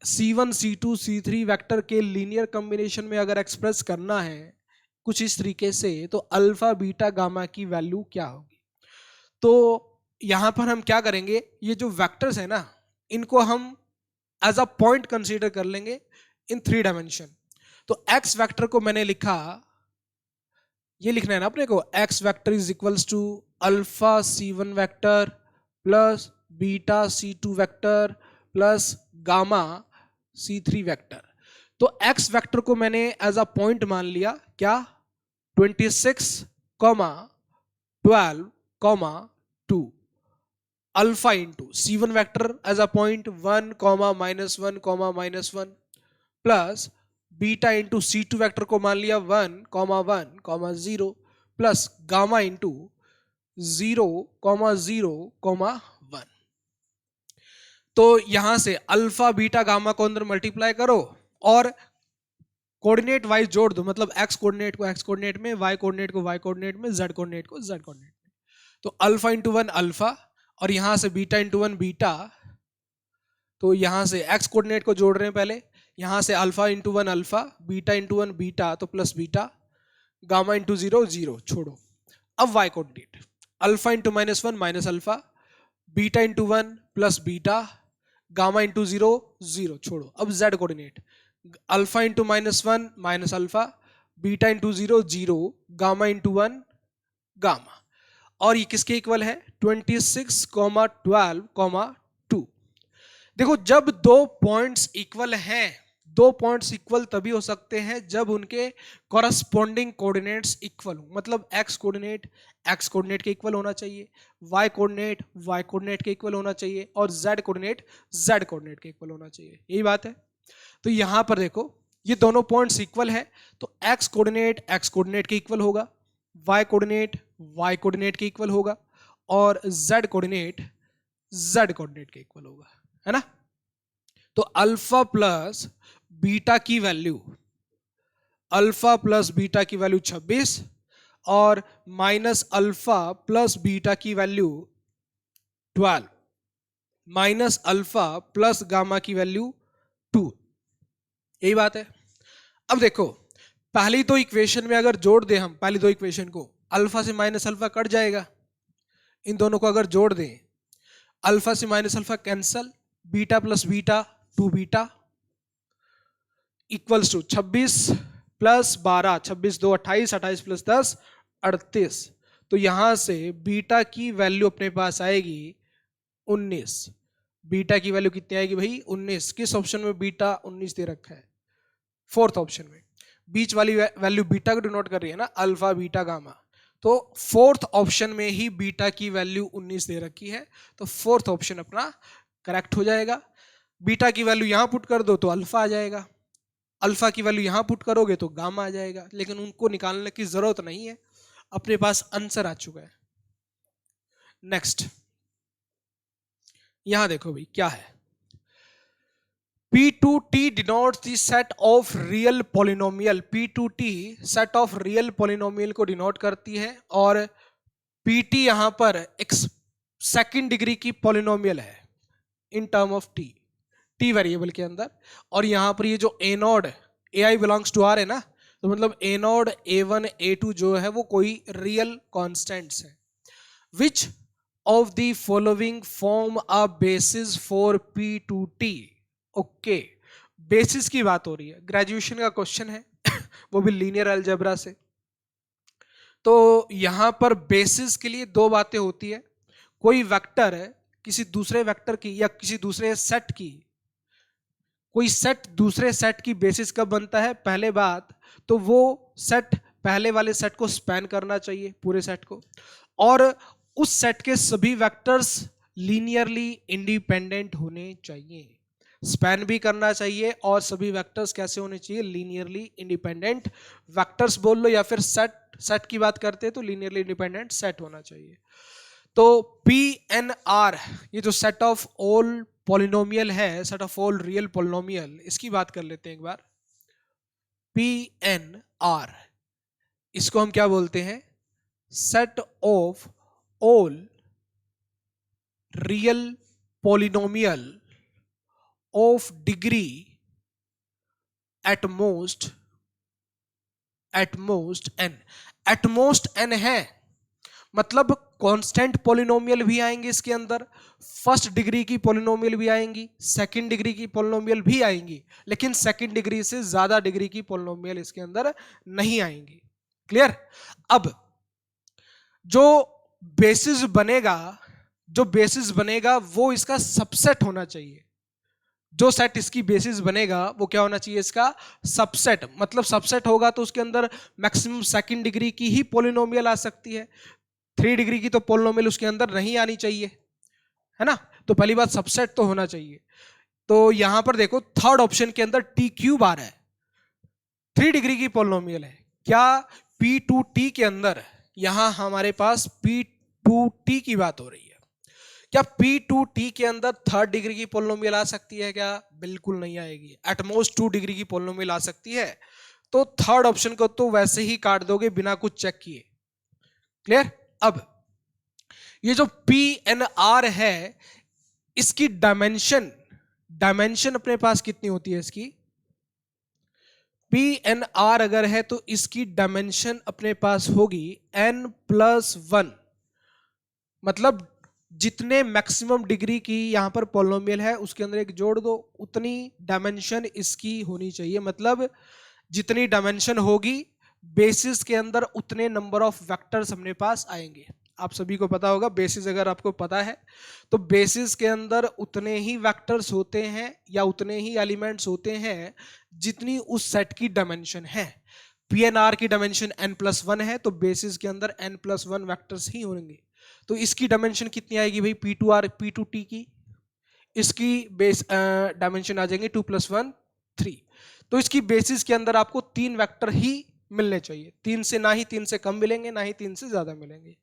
S1: c1 c2 c3 वेक्टर के लीनियर कॉम्बिनेशन में अगर एक्सप्रेस करना है कुछ इस तरीके से, तो अल्फा बीटा गामा की वैल्यू क्या होगी। तो यहां पर हम क्या करेंगे, ये जो वेक्टर्स है ना इनको हम एज अ पॉइंट कंसीडर कर लेंगे इन 3 डायमेंशन। तो एक्स वेक्टर को मैंने लिखा, ये लिखना है ना अपने को, x vector is equals to alpha c1 vector plus beta c2 vector plus gamma c3 vector. तो x वेक्टर को मैंने एज अ पॉइंट मान लिया, क्या 26, 12, 2 alpha into c1 vector as a point 1, -1, plus beta into c2 vector को मान लिया 1, 1, 0 प्लस गामा इंटू 0, 0, 1। तो यहां से अल्फा बीटा गामा को अंदर मल्टीप्लाई करो और कोऑर्डिनेट वाइज जोड़ दो, मतलब एक्स कोऑर्डिनेट को एक्स कोऑर्डिनेट में, वाई कोऑर्डिनेट को वाई कोऑर्डिनेट में, जेड कोऑर्डिनेट को जेड कोऑर्डिनेट में। तो अल्फा इंटू 1 अल्फा और यहां से बीटा इंटू 1 बीटा, तो यहां से एक्स कोऑर्डिनेट को जोड़ रहे हैं पहले, यहां से alpha into 1 alpha, beta into 1 beta तो प्लस बीटा, गामा इंटू 0 0 छोड़ो। अब y coordinate alpha into -1 minus alpha, beta into 1 plus beta, gamma into 0 0 छोड़ो। अब z coordinate alpha into -1 minus alpha, beta into 0 0, gamma into 1 gamma, और ये किसके इक्वल है 26, 12, 2। देखो जब दो पॉइंट्स इक्वल हैं, दो पॉइंट्स इक्वल तभी हो सकते हैं जब उनके कॉरस्पॉन्डिंग कोऑर्डिनेट्स इक्वल हो, मतलब एक्स कोऑर्डिनेट के इक्वल होना चाहिए, वाई कोऑर्डिनेट के इक्वल होना चाहिए और जेड कोऑर्डिनेट के इक्वल होना चाहिए। यही बात है। तो यहां पर देखो ये दोनों पॉइंट्स इक्वल है, तो एक्स कोऑर्डिनेट के इक्वल होगा, वाई कोऑर्डिनेट के इक्वल होगा और जेड कोऑर्डिनेट के इक्वल होगा, है ना। तो अल्फा प्लस बीटा की वैल्यू 26 और माइनस अल्फा प्लस बीटा की value 12 minus alpha plus gamma की वैल्यू 2। यही बात है। अब देखो पहली दो इक्वेशन में अगर जोड़ दे हम पहली दो इक्वेशन को, अल्फा से माइनस अल्फा कट जाएगा, इन दोनों को अगर जोड़ दें, अल्फा से minus alpha cancel, beta plus beta 2 beta equals to 26 plus 12, 26 2 28, 28 plus 10 38। तो यहां से बीटा की वैल्यू अपने पास आएगी 19। बीटा की वैल्यू कितनी आएगी भाई? 19। किस ऑप्शन में बीटा 19 दे रखा है? फोर्थ ऑप्शन में। बीच वाली वैल्यू बीटा को डिनोट कर रही है ना, अल्फा बीटा गामा। तो फोर्थ ऑप्शन में ही बीटा की वैल्यू 19 दे रखी है, तो फोर्थ ऑप्शन अपना करेक्ट हो जाएगा। बीटा की वैल्यू यहां पुट कर दो तो अल्फा आ जाएगा, अल्फा की वैल्यू यहां पुट करोगे तो गामा आ जाएगा, लेकिन उनको निकालने की जरूरत नहीं है, अपने पास आंसर आ चुका है। नेक्स्ट यहां देखो भाई क्या है, P2T denotes the set of real polynomial। P2T set of real polynomial को डिनोट करती है, और PT यहां पर एक सेकंड डिग्री की पॉलिनोमियल है in term of T variable के अंदर। और यहां पर ये जो A nought AI belongs to R है ना, तो मतलब A नॉड A1 A2 जो है वो कोई रियल कॉन्स्टेंट्स है। Which of the following form a basis for P2T। Okay, basis की बात हो रही है, ग्रेजुएशन का क्वेश्चन है वो भी लीनियर अलजेब्रा से। तो यहां पर बेसिस के लिए दो बातें होती है, कोई वेक्टर है किसी दूसरे वेक्टर की या किसी दूसरे सेट की, कोई सेट दूसरे सेट की बेसिस कब बनता है? पहले बात तो वो सेट पहले वाले सेट को स्पैन करना चाहिए, पूरे सेट को, और उस सेट के सभी वेक्टर्स लीनियरली इंडिपेंडेंट होने चाहिए। स्पैन भी करना चाहिए और सभी वेक्टर्स कैसे होने चाहिए? लीनियरली इंडिपेंडेंट वेक्टर्स बोल लो, या फिर सेट की बात करते हैं तो लीनियरली इंडिपेंडेंट सेट होना चाहिए। तो PNR ये जो सेट ऑफ ऑल पॉलिनोमियल है, set of all real polynomial, इसकी बात कर लेते हैं एक बार। PNR इसको हम क्या बोलते हैं? Set of all real polynomial of degree at most n। at most n है, मतलब कांस्टेंट पॉलिनोमियल भी आएंगे इसके अंदर, फर्स्ट डिग्री की पॉलिनोमियल भी आएंगी, सेकंड डिग्री की पॉलिनोमियल भी आएंगी, लेकिन सेकंड डिग्री से ज्यादा डिग्री की पॉलिनोमियल इसके अंदर नहीं आएंगी। क्लियर? अब जो बेसिस बनेगा वो इसका सबसेट होना चाहिए। जो सेट इसकी बेसिस बनेगा वो क्या होना चाहिए? इसका सबसेट। मतलब सबसेट होगा तो उसके अंदर मैक्सिमम सेकंड डिग्री की ही पॉलिनोमियल आ सकती है, 3 डिग्री की तो पॉलिनोमियल उसके अंदर नहीं आनी चाहिए, है ना। तो पहली बात सबसेट तो होना चाहिए। तो यहां पर देखो थर्ड ऑप्शन के अंदर T क्यूब आ रहा है, 3 डिग्री की पॉलिनोमियल है। क्या P2T के अंदर यहां हमारे पास P2T की बात हो रही है? क्या P2T के अंदर थर्ड डिग्री की पॉलिनोमियल आ सकती है क्या? बिल्कुल नहीं आएगी। एटमोस्ट 2 डिग्री की पॉलिनोमियल आ सकती है, तो थर्ड ऑप्शन को तो वैसे ही काट दोगे बिना कुछ चेक किए। क्लियर? अब ये जो PNR है, इसकी डायमेंशन अपने पास कितनी होती है? इसकी PNR अगर है तो इसकी डायमेंशन अपने पास होगी n+1। मतलब जितने मैक्सिमम डिग्री की यहां पर पॉलिनोमियल है उसके अंदर एक जोड़ दो, उतनी डायमेंशन इसकी होनी चाहिए। मतलब जितनी डायमेंशन होगी बेसिस के अंदर उतने नंबर ऑफ वेक्टर्स अपने पास आएंगे। आप सभी को पता होगा, बेसिस अगर आपको पता है तो बेसिस के अंदर उतने ही वेक्टर्स होते हैं या उतने ही एलिमेंट्स होते हैं जितनी उस सेट की डायमेंशन है। PNR की डायमेंशन n+1 है, तो बेसिस के अंदर n+1 वेक्टर्स ही होंगे। तो इसकी डायमेंशन कितनी आएगी भाई? P2T की इसकी बेस डायमेंशन आ जाएंगे 2 + 1 3। तो इसकी बेसिस के अंदर आपको 3 वेक्टर ही मिलने चाहिए, 3 से ना ही 3 से कम मिलेंगे, ना ही 3 से ज्यादा मिलेंगे।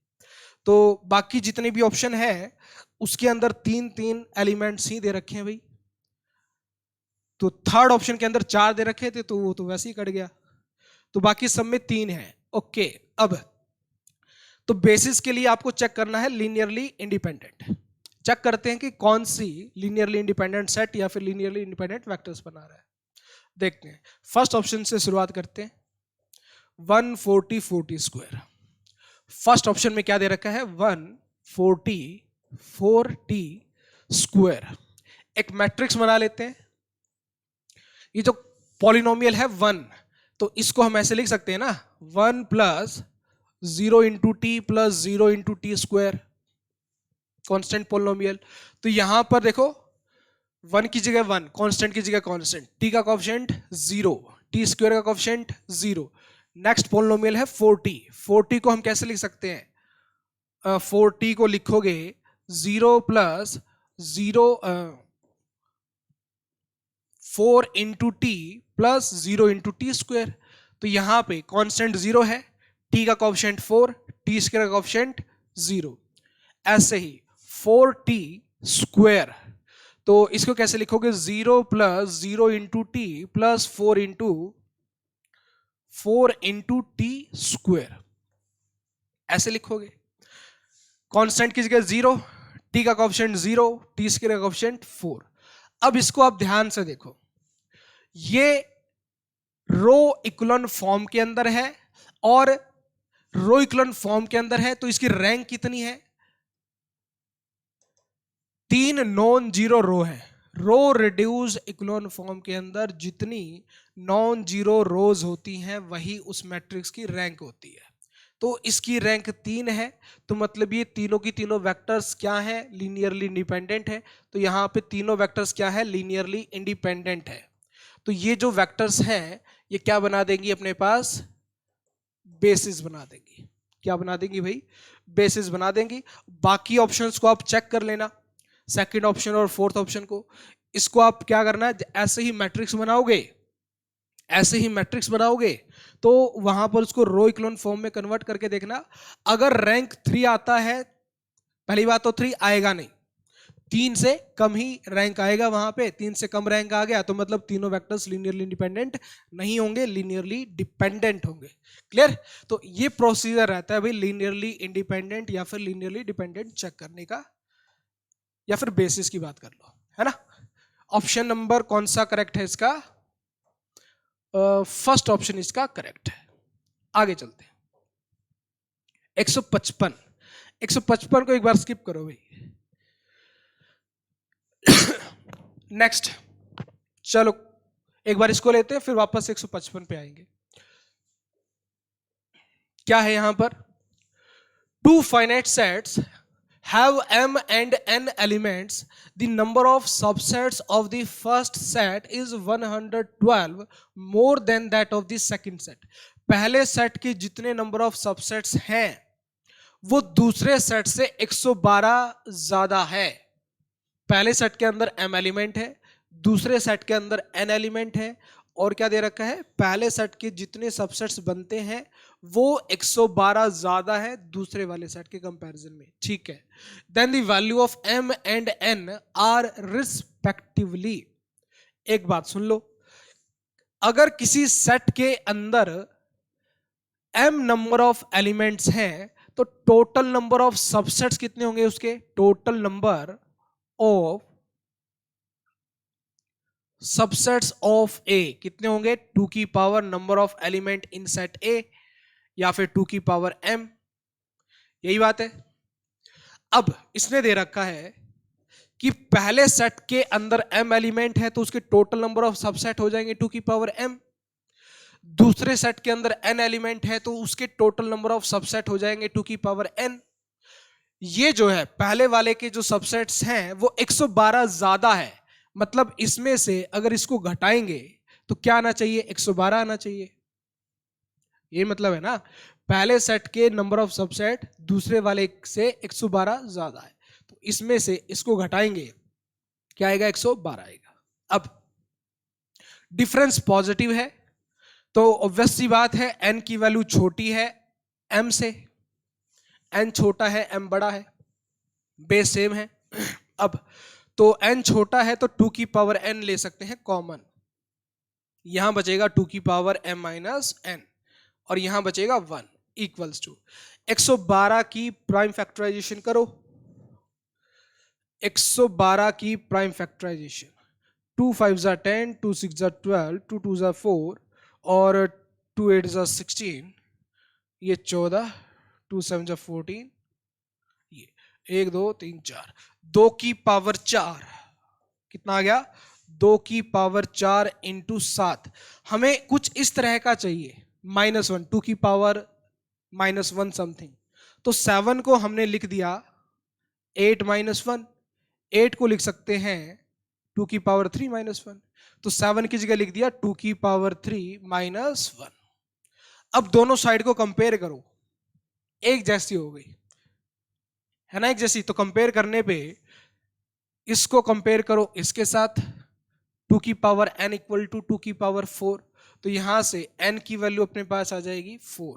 S1: तो बाकी जितने भी ऑप्शन है उसके अंदर 3 एलिमेंट्स ही दे रखे हैं भाई। तो थर्ड ऑप्शन के अंदर 4 दे रखे थे, तो वो तो वैसे ही कट गया, तो बाकी सब में 3 है। ओके, अब तो बेसिस के लिए आपको चेक करना है लीनियरली इंडिपेंडेंट। चेक करते हैं कि कौन सी लीनियरली इंडिपेंडेंट सेट या फिर लीनियरली इंडिपेंडेंट वेक्टर्स बना रहा है। देखते हैं, फर्स्ट ऑप्शन से शुरुआत करते हैं। 140 40 स्क्वायर फर्स्ट ऑप्शन में क्या दे रखा है 144t स्क्वायर। एक मैट्रिक्स बना लेते हैं। ये जो पॉलिनोमियल है 1, तो इसको हम ऐसे लिख सकते हैं ना 1 plus 0 into T plus 0 into T square, constant polynomial. तो यहां पर देखो 1 की जगह 1, कांस्टेंट की जगह कांस्टेंट, टी का कोएफिशिएंट 0, टी स्क्वायर का कोएफिशिएंट 0। नेक्स्ट पॉलिनोमियल है 4t। 4t को हम कैसे लिख सकते हैं? 4t को लिखोगे 0 plus 0 4 into T plus 0 into T square. तो यहां पे कांस्टेंट 0 है, टी का कोएफिशिएंट 4, टी स्क्वायर का कोएफिशिएंट 0। ऐसे ही 4t स्क्वायर, तो इसको कैसे लिखोगे 0 plus 0 into T plus 4 into T square, ऐसे लिखोगे। कांस्टेंट की जगह 0, टी का कोएफिशिएंट 0, टी स्क्वायर का कोएफिशिएंट 4। अब इसको आप ध्यान से देखो, ये रो इक्वलन फॉर्म के अंदर है और रो इक्वलन फॉर्म के अंदर है, तो इसकी रैंक कितनी है? 3 नॉन जीरो रो है। रो रिड्यूस इक्वलन फॉर्म के अंदर जितनी नॉन जीरो रोज होती हैं वही उस मैट्रिक्स की रैंक होती है। तो इसकी रैंक 3 है, तो मतलब ये तीनों की तीनों वेक्टर्स क्या है? लीनियरली इंडिपेंडेंट है। तो यहां पे तीनों वेक्टर्स क्या है? लीनियरली इंडिपेंडेंट है। तो ये जो वेक्टर्स हैं ये क्या बना देंगी अपने पास? बेसिस बना देंगी। क्या बना देंगी भाई? बेसिस बना देंगी। बाकी ऑप्शंस को आप चेक कर लेना, सेकंड ऑप्शन और फोर्थ ऑप्शन को। इसको आप क्या करना है, ऐसे ही मैट्रिक्स बनाओगे, ऐसे ही मैट्रिक्स बनाओगे तो वहां पर उसको रो इक्वलन फॉर्म में कन्वर्ट करके देखना। अगर रैंक 3 आता है, पहली बात तो 3 आएगा नहीं, 3 से कम ही रैंक आएगा वहां पे। 3 से कम रैंक आ गया तो मतलब तीनों वेक्टर्स लीनियरली इंडिपेंडेंट नहीं होंगे, लीनियरली डिपेंडेंट होंगे। क्लियर? तो ये प्रोसीजर रहता है भाई, लीनियरली इंडिपेंडेंट या फिर लीनियरली डिपेंडेंट चेक करने का, या फिर बेसिस की बात कर लो, है ना। ऑप्शन नंबर कौन सा करेक्ट है इसका? फर्स्ट ऑप्शन इसका करेक्ट है। आगे चलते हैं। 155, 155 को एक बार स्किप करो भाई। नेक्स्ट, चलो एक बार इसको लेते हैं फिर वापस 155 पे आएंगे। क्या है यहां पर? Two finite sets have m and n elements, the number of subsets of the first set is 112 more than that of the second set। पहले सेट के जितने नंबर ऑफ सबसेट्स हैं वो दूसरे सेट से 112 ज्यादा है। पहले सेट के अंदर m एलिमेंट है, दूसरे सेट के अंदर n एलिमेंट है, और क्या दे रखा है? पहले सेट के जितने सबसेट्स बनते हैं वो 112 ज्यादा है दूसरे वाले सेट के कंपैरिजन में। ठीक है। Then the value of m and n are respectively. एक बात सुन लो, अगर किसी सेट के अंदर m नंबर ऑफ एलिमेंट्स हैं तो टोटल नंबर ऑफ सबसेट्स कितने होंगे उसके? Total number of subsets of A कितने होंगे? 2 की power number of element in set A, या फिर 2 की पावर m। यही बात है। अब इसने दे रखा है कि पहले सेट के अंदर m एलिमेंट है तो उसके टोटल नंबर ऑफ सबसेट हो जाएंगे 2 की पावर m। दूसरे सेट के अंदर n एलिमेंट है तो उसके टोटल नंबर ऑफ सबसेट हो जाएंगे 2 की पावर n। ये जो है पहले वाले के जो सबसेट्स हैं वो 112 ज्यादा है, मतलब इसमें से अगर इसको घटाएंगे तो क्या आना चाहिए? 112 आना चाहिए। ये मतलब है ना, पहले सेट के नंबर ऑफ सबसेट दूसरे वाले से 112 ज्यादा है, तो इसमें से इसको घटाएंगे, क्या आएगा? 112 आएगा। अब डिफरेंस पॉजिटिव है तो ऑब्वियस सी बात है n की वैल्यू छोटी है m से, n छोटा है m बड़ा है, बेस सेम है। अब तो n छोटा है तो 2 की पावर n ले सकते हैं कॉमन, यहां बचेगा 2 की पावर m माइनस n और यहां बचेगा 1 इक्वल्स टू 112 की प्राइम फैक्टराइजेशन करो। 112 की प्राइम फैक्टराइजेशन, 2 5 10, 2 6 12, 2 2 4 और 2 8 16, ये 14, 2 7 जा 14, ये 1 2 3 4, 2 की पावर 4 कितना आ गया, 2 की पावर 4 इंटू 7। हमें कुछ इस तरह का चाहिए, -1, 2 की पावर -1 समथिंग। तो 7 को हमने लिख दिया 8 -1, 8 को लिख सकते हैं 2 की पावर 3 -1, तो 7 की जगह लिख दिया 2 की पावर 3 -1। अब दोनों साइड को कंपेयर करो, एक जैसी हो गई है ना, एक जैसी। तो कंपेयर करने पे इसको कंपेयर करो इसके साथ, 2 की पावर n इक्वल टू 2 की पावर 4, तो यहां से n की वैल्यू अपने पास आ जाएगी 4।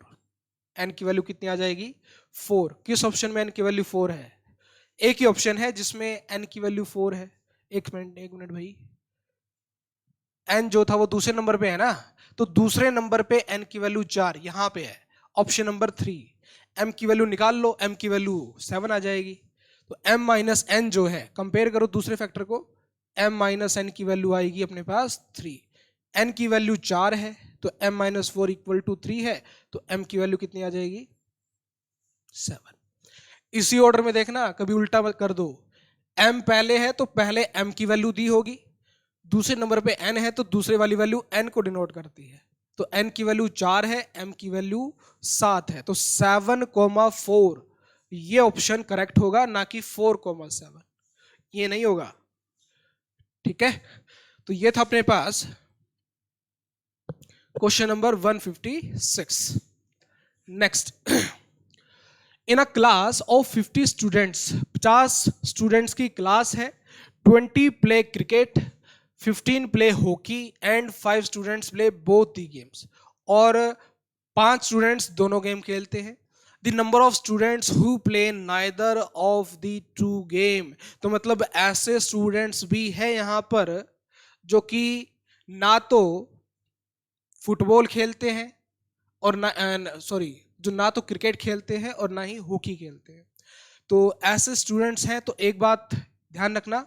S1: n की वैल्यू कितनी आ जाएगी 4। किस ऑप्शन में n की वैल्यू 4 है, एक ही ऑप्शन है जिसमें n की वैल्यू 4 है। एक मिनट भाई, n जो था वो दूसरे नंबर पे है ना, तो दूसरे नंबर पे n की वैल्यू 4 यहां पे है, ऑप्शन नंबर 3। m की वैल्यू निकाल लो, m की वैल्यू 7 आ जाएगी। तो m माइनस n जो है, कंपेयर करो दूसरे फैक्टर को, m माइनस n की वैल्यू आएगी अपने पास 3। n की वैल्यू 4 है तो m माइनस 4 इक्वल टू 3 है, तो m की वैल्यू कितनी आ जाएगी 7। इसी ऑर्डर में देखना, कभी उल्टा मत कर दो। m पहले है तो पहले m की वैल्यू दी होगी, दूसरे नंबर पे n है तो दूसरे वाली वैल्यू n को डिनोट करती है। तो n की वैल्यू 4 है, m की वैल्यू 7 है, तो 7,4 ये ऑप्शन करेक्ट होगा, ना कि 4,7, ये नहीं होगा। ठीक है, तो ये था अपने पास question number 156। Next, in a class of 50 students, 50 students की क्लास है, 20 play cricket, 15 play hockey and 5 students play both the games. और 5 स्टूडेंट्स दोनों गेम खेलते हैं। The number of students who play neither of the two game, तो मतलब ऐसे स्टूडेंट्स भी है यहां पर जो कि ना तो फुटबॉल खेलते हैं और ना, सॉरी, जो ना तो क्रिकेट खेलते हैं और ना ही हॉकी खेलते हैं। तो ऐसे स्टूडेंट्स हैं, तो एक बात ध्यान रखना,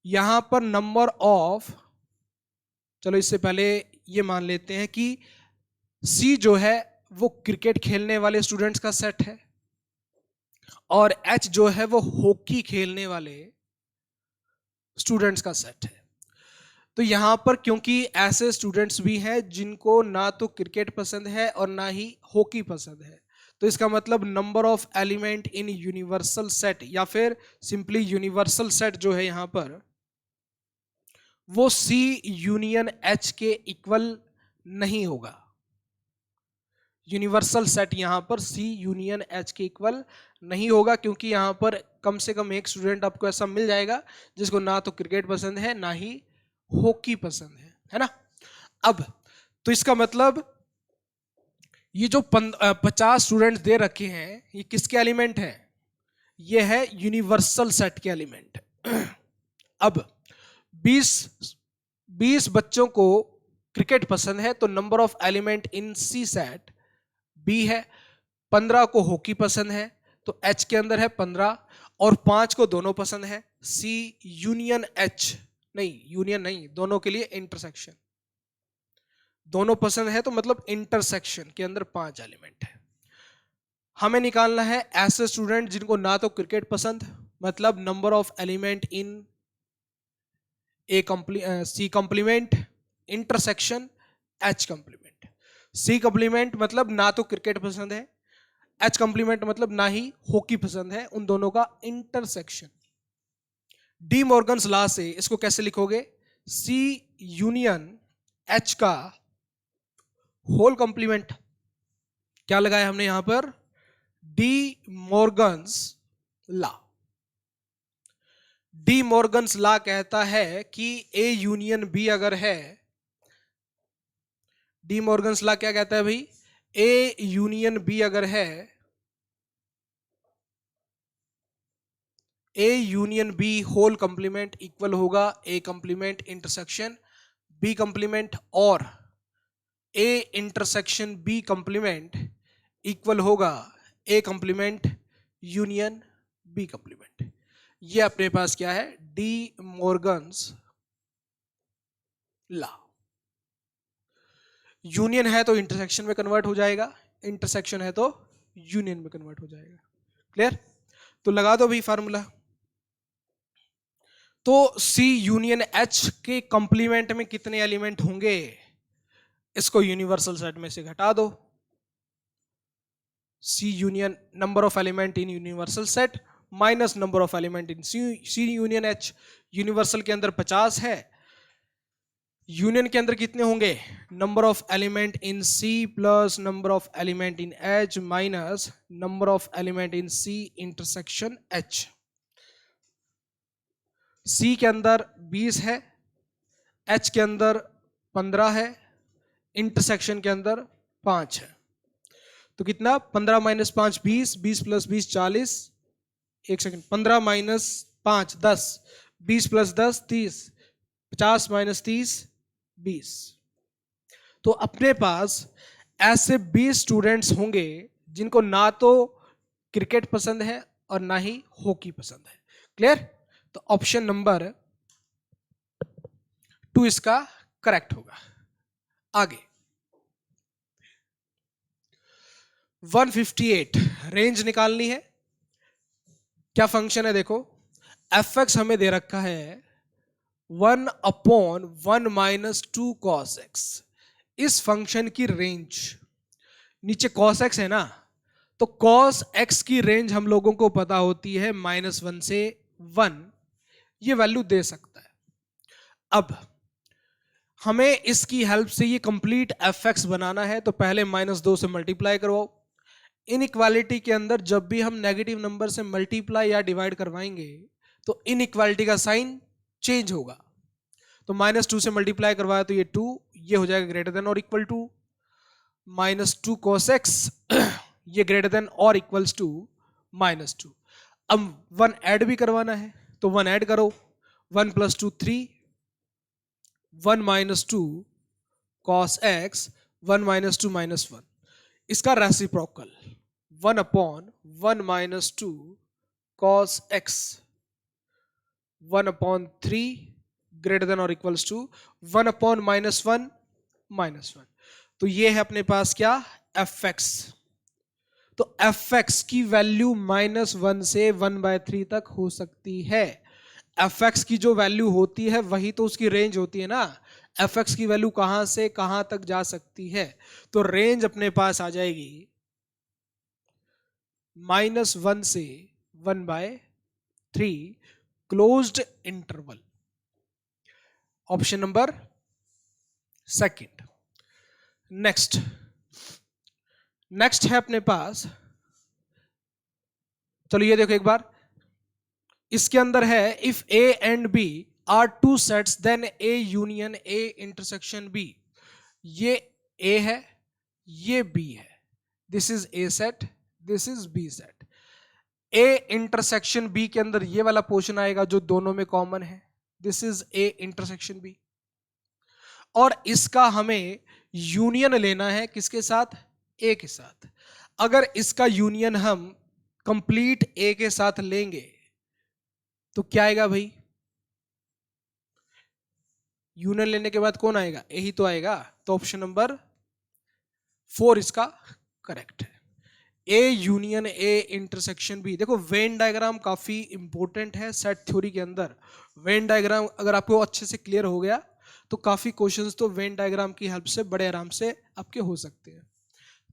S1: यहां पर नंबर ऑफ, चलो इससे पहले ये मान लेते हैं कि सी जो है वो क्रिकेट खेलने वाले स्टूडेंट्स का सेट है और एच जो है वो हॉकी खेलने वाले स्टूडेंट्स का सेट है। तो यहां पर क्योंकि ऐसे स्टूडेंट्स भी हैं जिनको ना तो क्रिकेट पसंद है और ना ही हॉकी पसंद है, तो इसका मतलब number of element in universal set, या फिर सिंपली यूनिवर्सल सेट जो है यहां पर, वो सी यूनियन एच के इक्वल नहीं होगा। यूनिवर्सल सेट यहां पर सी यूनियन एच के इक्वल नहीं होगा, क्योंकि यहां पर कम से कम एक स्टूडेंट आपको ऐसा मिल जाएगा जिसको ना तो क्रिकेट पसंद है ना ही हॉकी पसंद है ना। अब तो इसका मतलब ये जो 50 स्टूडेंट्स दे रखे हैं, ये किसके एलिमेंट हैं, ये है यूनिवर्सल सेट के एलिमेंट। अब 20 बच्चों को क्रिकेट पसंद है, तो number of element in C set B है। 15 को हॉकी पसंद है, तो एच के अंदर है 15, और 5 को दोनों पसंद है, सी यूनियन एच, नहीं यूनियन नहीं, दोनों के लिए इंटरसेक्शन, दोनों पसंद है तो मतलब इंटरसेक्शन के अंदर 5 एलिमेंट है। हमें निकालना है ऐसे स्टूडेंट जिनको ना तो क्रिकेट पसंद, मतलब number of element in C complement, intersection H complement. C complement मतलब ना तो क्रिकेट पसंद है, एच कंप्लीमेंट मतलब ना ही हॉकी पसंद है, उन दोनों का इंटरसेक्शन। डी मॉर्गन्स लॉ से इसको कैसे लिखोगे, सी यूनियन एच का होल कंप्लीमेंट, क्या लगाया हमने यहां पर, D Morgan's law. D Morgan's law कहता है कि ए यूनियन बी अगर है, डी मॉर्गन्स लॉ क्या कहता है भाई, ए यूनियन बी अगर है, A union B whole complement equal होगा A complement intersection B complement, और A intersection B complement equal होगा A complement union B complement. ये अपने पास क्या है, डी मॉर्गन्स लॉ। यूनियन है तो इंटरसेक्शन में कन्वर्ट हो जाएगा, इंटरसेक्शन है तो यूनियन में कन्वर्ट हो जाएगा। क्लियर? तो लगा दो भाई फार्मूला। तो C यूनियन H के कंप्लीमेंट में कितने एलिमेंट होंगे, इसको यूनिवर्सल सेट में से घटा दो। C union number of element in universal set minus number of element in C union H। Universal के अंदर 50 है, यूनियन के अंदर कितने होंगे, number of element in C plus number of element in H minus number of element in C intersection H। C के अंदर 20 है, H के अंदर 15 है, इंटरसेक्शन के अंदर 5 है। तो कितना, 15 माइनस 5 20, 20 प्लस 20 40, एक सेकंड, 15 माइनस 5 10, 20 प्लस 10 30, 50 माइनस 30 20। तो अपने पास ऐसे 20 स्टूडेंट्स होंगे जिनको ना तो क्रिकेट पसंद है और ना ही हॉकी पसंद है। क्लियर? तो ऑप्शन नंबर 2 इसका करेक्ट होगा। आगे 158 रेंज निकालनी है। क्या फंक्शन है देखो, fx हमें दे रखा है 1/1 माइनस 2 cos x। इस फंक्शन की रेंज, नीचे cos x है ना, तो cos x की रेंज हम लोगों को पता होती है -1 से 1, ये वैल्यू दे सकता है। अब हमें इसकी हेल्प से ये कंप्लीट fx बनाना है, तो पहले -2 से मल्टीप्लाई करवाओ। इनइक्वालिटी के अंदर जब भी हम नेगेटिव नंबर से मल्टीप्लाई या डिवाइड करवाएंगे तो इनइक्वालिटी का साइन चेंज होगा। तो -2 से मल्टीप्लाई करवाया तो ये 2, ये हो जाएगा ग्रेटर देन और इक्वल टू -2 cos x, ये ग्रेटर देन और इक्वल्स टू -2। अब 1 ऐड भी करवाना है, तो 1 ऐड करो, 1 + 2 3, 1 - 2 cos x, 1 - 2 -1। इसका reciprocal 1/1 - 2 cos x, 1/3 greater than और इक्वल्स टू 1/-1 -1। तो ये है अपने पास क्या, fx। तो fx की वैल्यू -1 से 1/3 तक हो सकती है। fx की जो वैल्यू होती है वही तो उसकी रेंज होती है ना। fx की वैल्यू कहां से कहां तक जा सकती है, तो रेंज अपने पास आ जाएगी -1 से 1/3 closed interval. Option number second. Next है अपने पास, चलो ये देखो एक बार, इसके अंदर है if A and B are two sets then A union A intersection B। ये A है, ये B है, this is A set, this is B set. A intersection B के अंदर ये वाला पोर्शन आएगा जो दोनों में कॉमन है, this is A intersection B। और इसका हमें यूनियन लेना है किसके साथ, A के साथ। अगर इसका यूनियन हम कंप्लीट A के साथ लेंगे तो क्या आएगा भाई, यूनियन लेने के बाद कौन आएगा, A ही तो आएगा। तो ऑप्शन नंबर 4 इसका करेक्ट है, A union A intersection B। देखो वेन डायग्राम काफी इंपॉर्टेंट है सेट थ्योरी के अंदर। वेन डायग्राम अगर आपको अच्छे से क्लियर हो गया तो काफी क्वेश्चंस तो वेन डायग्राम की हेल्प से बड़े आराम से आपके हो सकते हैं।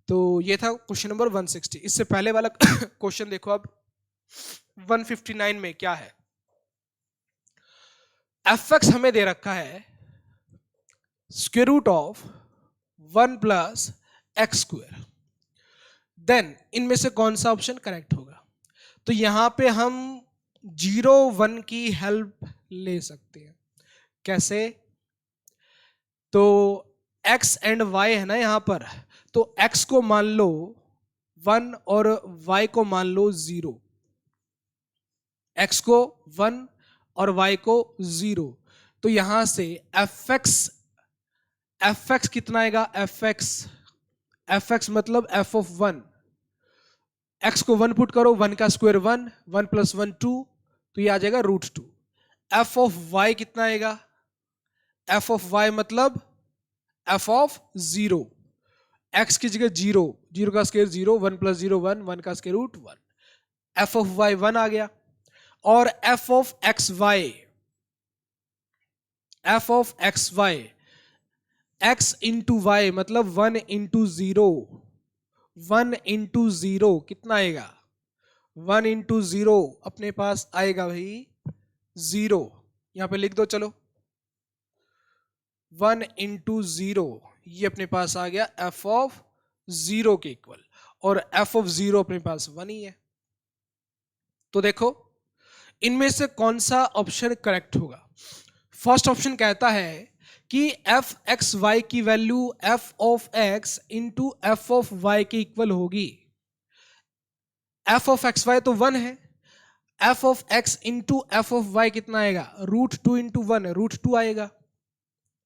S1: तो ये था क्वेश्चन नंबर 160। इससे पहले वाला क्वेश्चन देखो अब 159 में क्या है, fx हमें दे रखा है square root of 1 + x²। Then इनमें से कौन सा ऑप्शन करेक्ट होगा, तो यहां पे हम 0 1 की हेल्प ले सकते हैं। कैसे, तो x एंड y है ना यहां पर, तो x को मान लो 1 और y को मान लो 0। x को 1 और y को 0, तो यहां से fx कितना आएगा, fx मतलब f(1), x को 1 पुट करो, 1 का स्क्वायर 1, 1 + 1 2, तो ये आ जाएगा √2। f(y) कितना आएगा, f(y) मतलब f(0), x की जगह 0, 0 का स्क्वायर 0, 1 प्लस 0 1, 1 का square root 1, f of y 1 आ गया। और f of x y, f of x y, x into y मतलब 1 इंटू 0, 1 इंटू 0 कितना आएगा, 1 इंटू 0 अपने पास आएगा भाई 0, यहां पे लिख दो चलो, 1 इंटू 0 ये अपने पास आ गया f ऑफ 0 के इक्वल, और f ऑफ 0 अपने पास 1 ही है। तो देखो इनमें से कौन सा ऑप्शन करेक्ट होगा। फर्स्ट ऑप्शन कहता है कि f एक्स वाई की value f of x into f of y के इक्वल होगी। f ऑफ एक्स वाई तो 1 है, f of x into f of y कितना आएगा, √2 इंटू 1 √2 आएगा।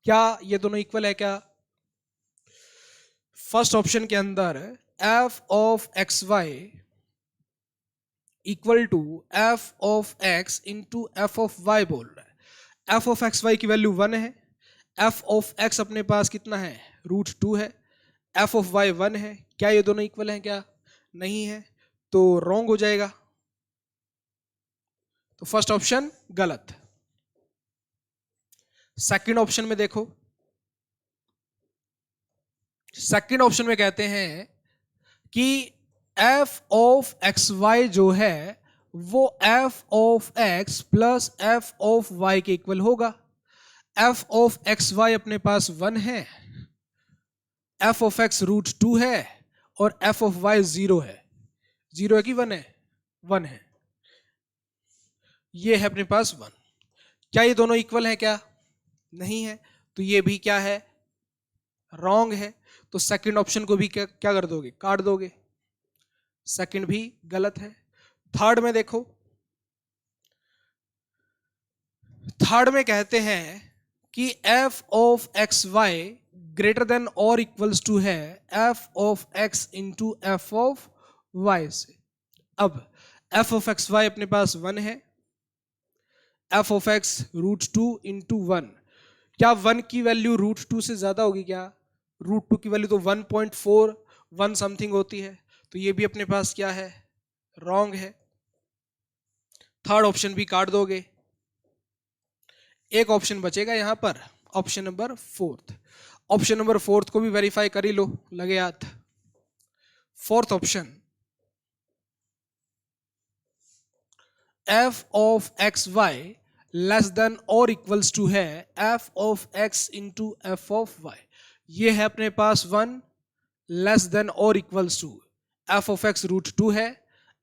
S1: क्या ये दोनों इक्वल है क्या? फर्स्ट ऑप्शन के अंदर f of x y equal to f of x into f of y बोल रहा है। f ऑफ एक्स वाई की वैल्यू 1 है, f ऑफ x अपने पास कितना है, √2 है, f ऑफ y 1 है। क्या ये दोनों इक्वल हैं क्या? नहीं है, तो रॉन्ग हो जाएगा। तो फर्स्ट ऑप्शन गलत। सेकंड ऑप्शन में देखो, सेकंड ऑप्शन में कहते हैं कि f ऑफ एक्स वाई जो है वो f of x plus f of y के इक्वल होगा। f ऑफ एक्स वाई अपने पास 1 है, f ऑफ x √2 है, और f ऑफ y 0 है। 0 है कि 1 है? 1 है। ये है अपने पास 1। क्या ये दोनों इक्वल है क्या? नहीं है, तो ये भी क्या है, रॉन्ग है। तो सेकंड ऑप्शन को भी क्या कर दोगे, काट दोगे। सेकंड भी गलत है। थर्ड में देखो, थर्ड में कहते हैं कि f of x y greater than और इक्वल्स टू है f of x into f of y से। अब f ऑफ एक्स वाई अपने पास 1 है, f ऑफ x √2 इंटू 1। क्या 1 की वैल्यू √2 से ज्यादा होगी क्या? √2 की वैल्यू तो 1.4 1 समथिंग होती है, तो ये भी अपने पास क्या है, रॉन्ग है। थर्ड ऑप्शन भी काट दोगे। एक ऑप्शन बचेगा यहां पर, option number fourth. Option number fourth को भी वेरीफाई कर ही लो, लगे हाथ। Fourth option f of x y less than और इक्वल्स टू है f of x into f of y। ये है अपने पास 1 लेस देन और equals to f of x √2 है,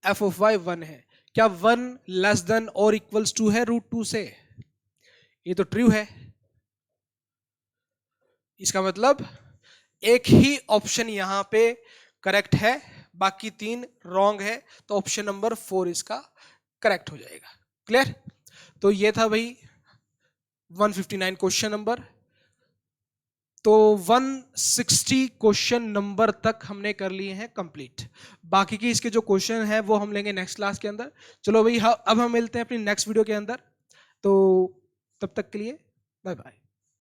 S1: f ऑफ y 1 है। क्या 1 लेस देन और इक्वल्स टू है √2 से? ये तो ट्रू है। इसका मतलब एक ही ऑप्शन यहां पे करेक्ट है, बाकी 3 रॉन्ग है, तो ऑप्शन नंबर 4 इसका करेक्ट हो जाएगा। क्लियर? तो ये था भाई 159 क्वेश्चन नंबर। तो 160 क्वेश्चन नंबर तक हमने कर लिए हैं कंप्लीट। बाकी के इसके जो क्वेश्चन है वो हम लेंगे नेक्स्ट क्लास के अंदर। चलो भाई अब हम मिलते हैं अपनी नेक्स्ट वीडियो के अंदर। तो तब तक के लिए बाय बाय।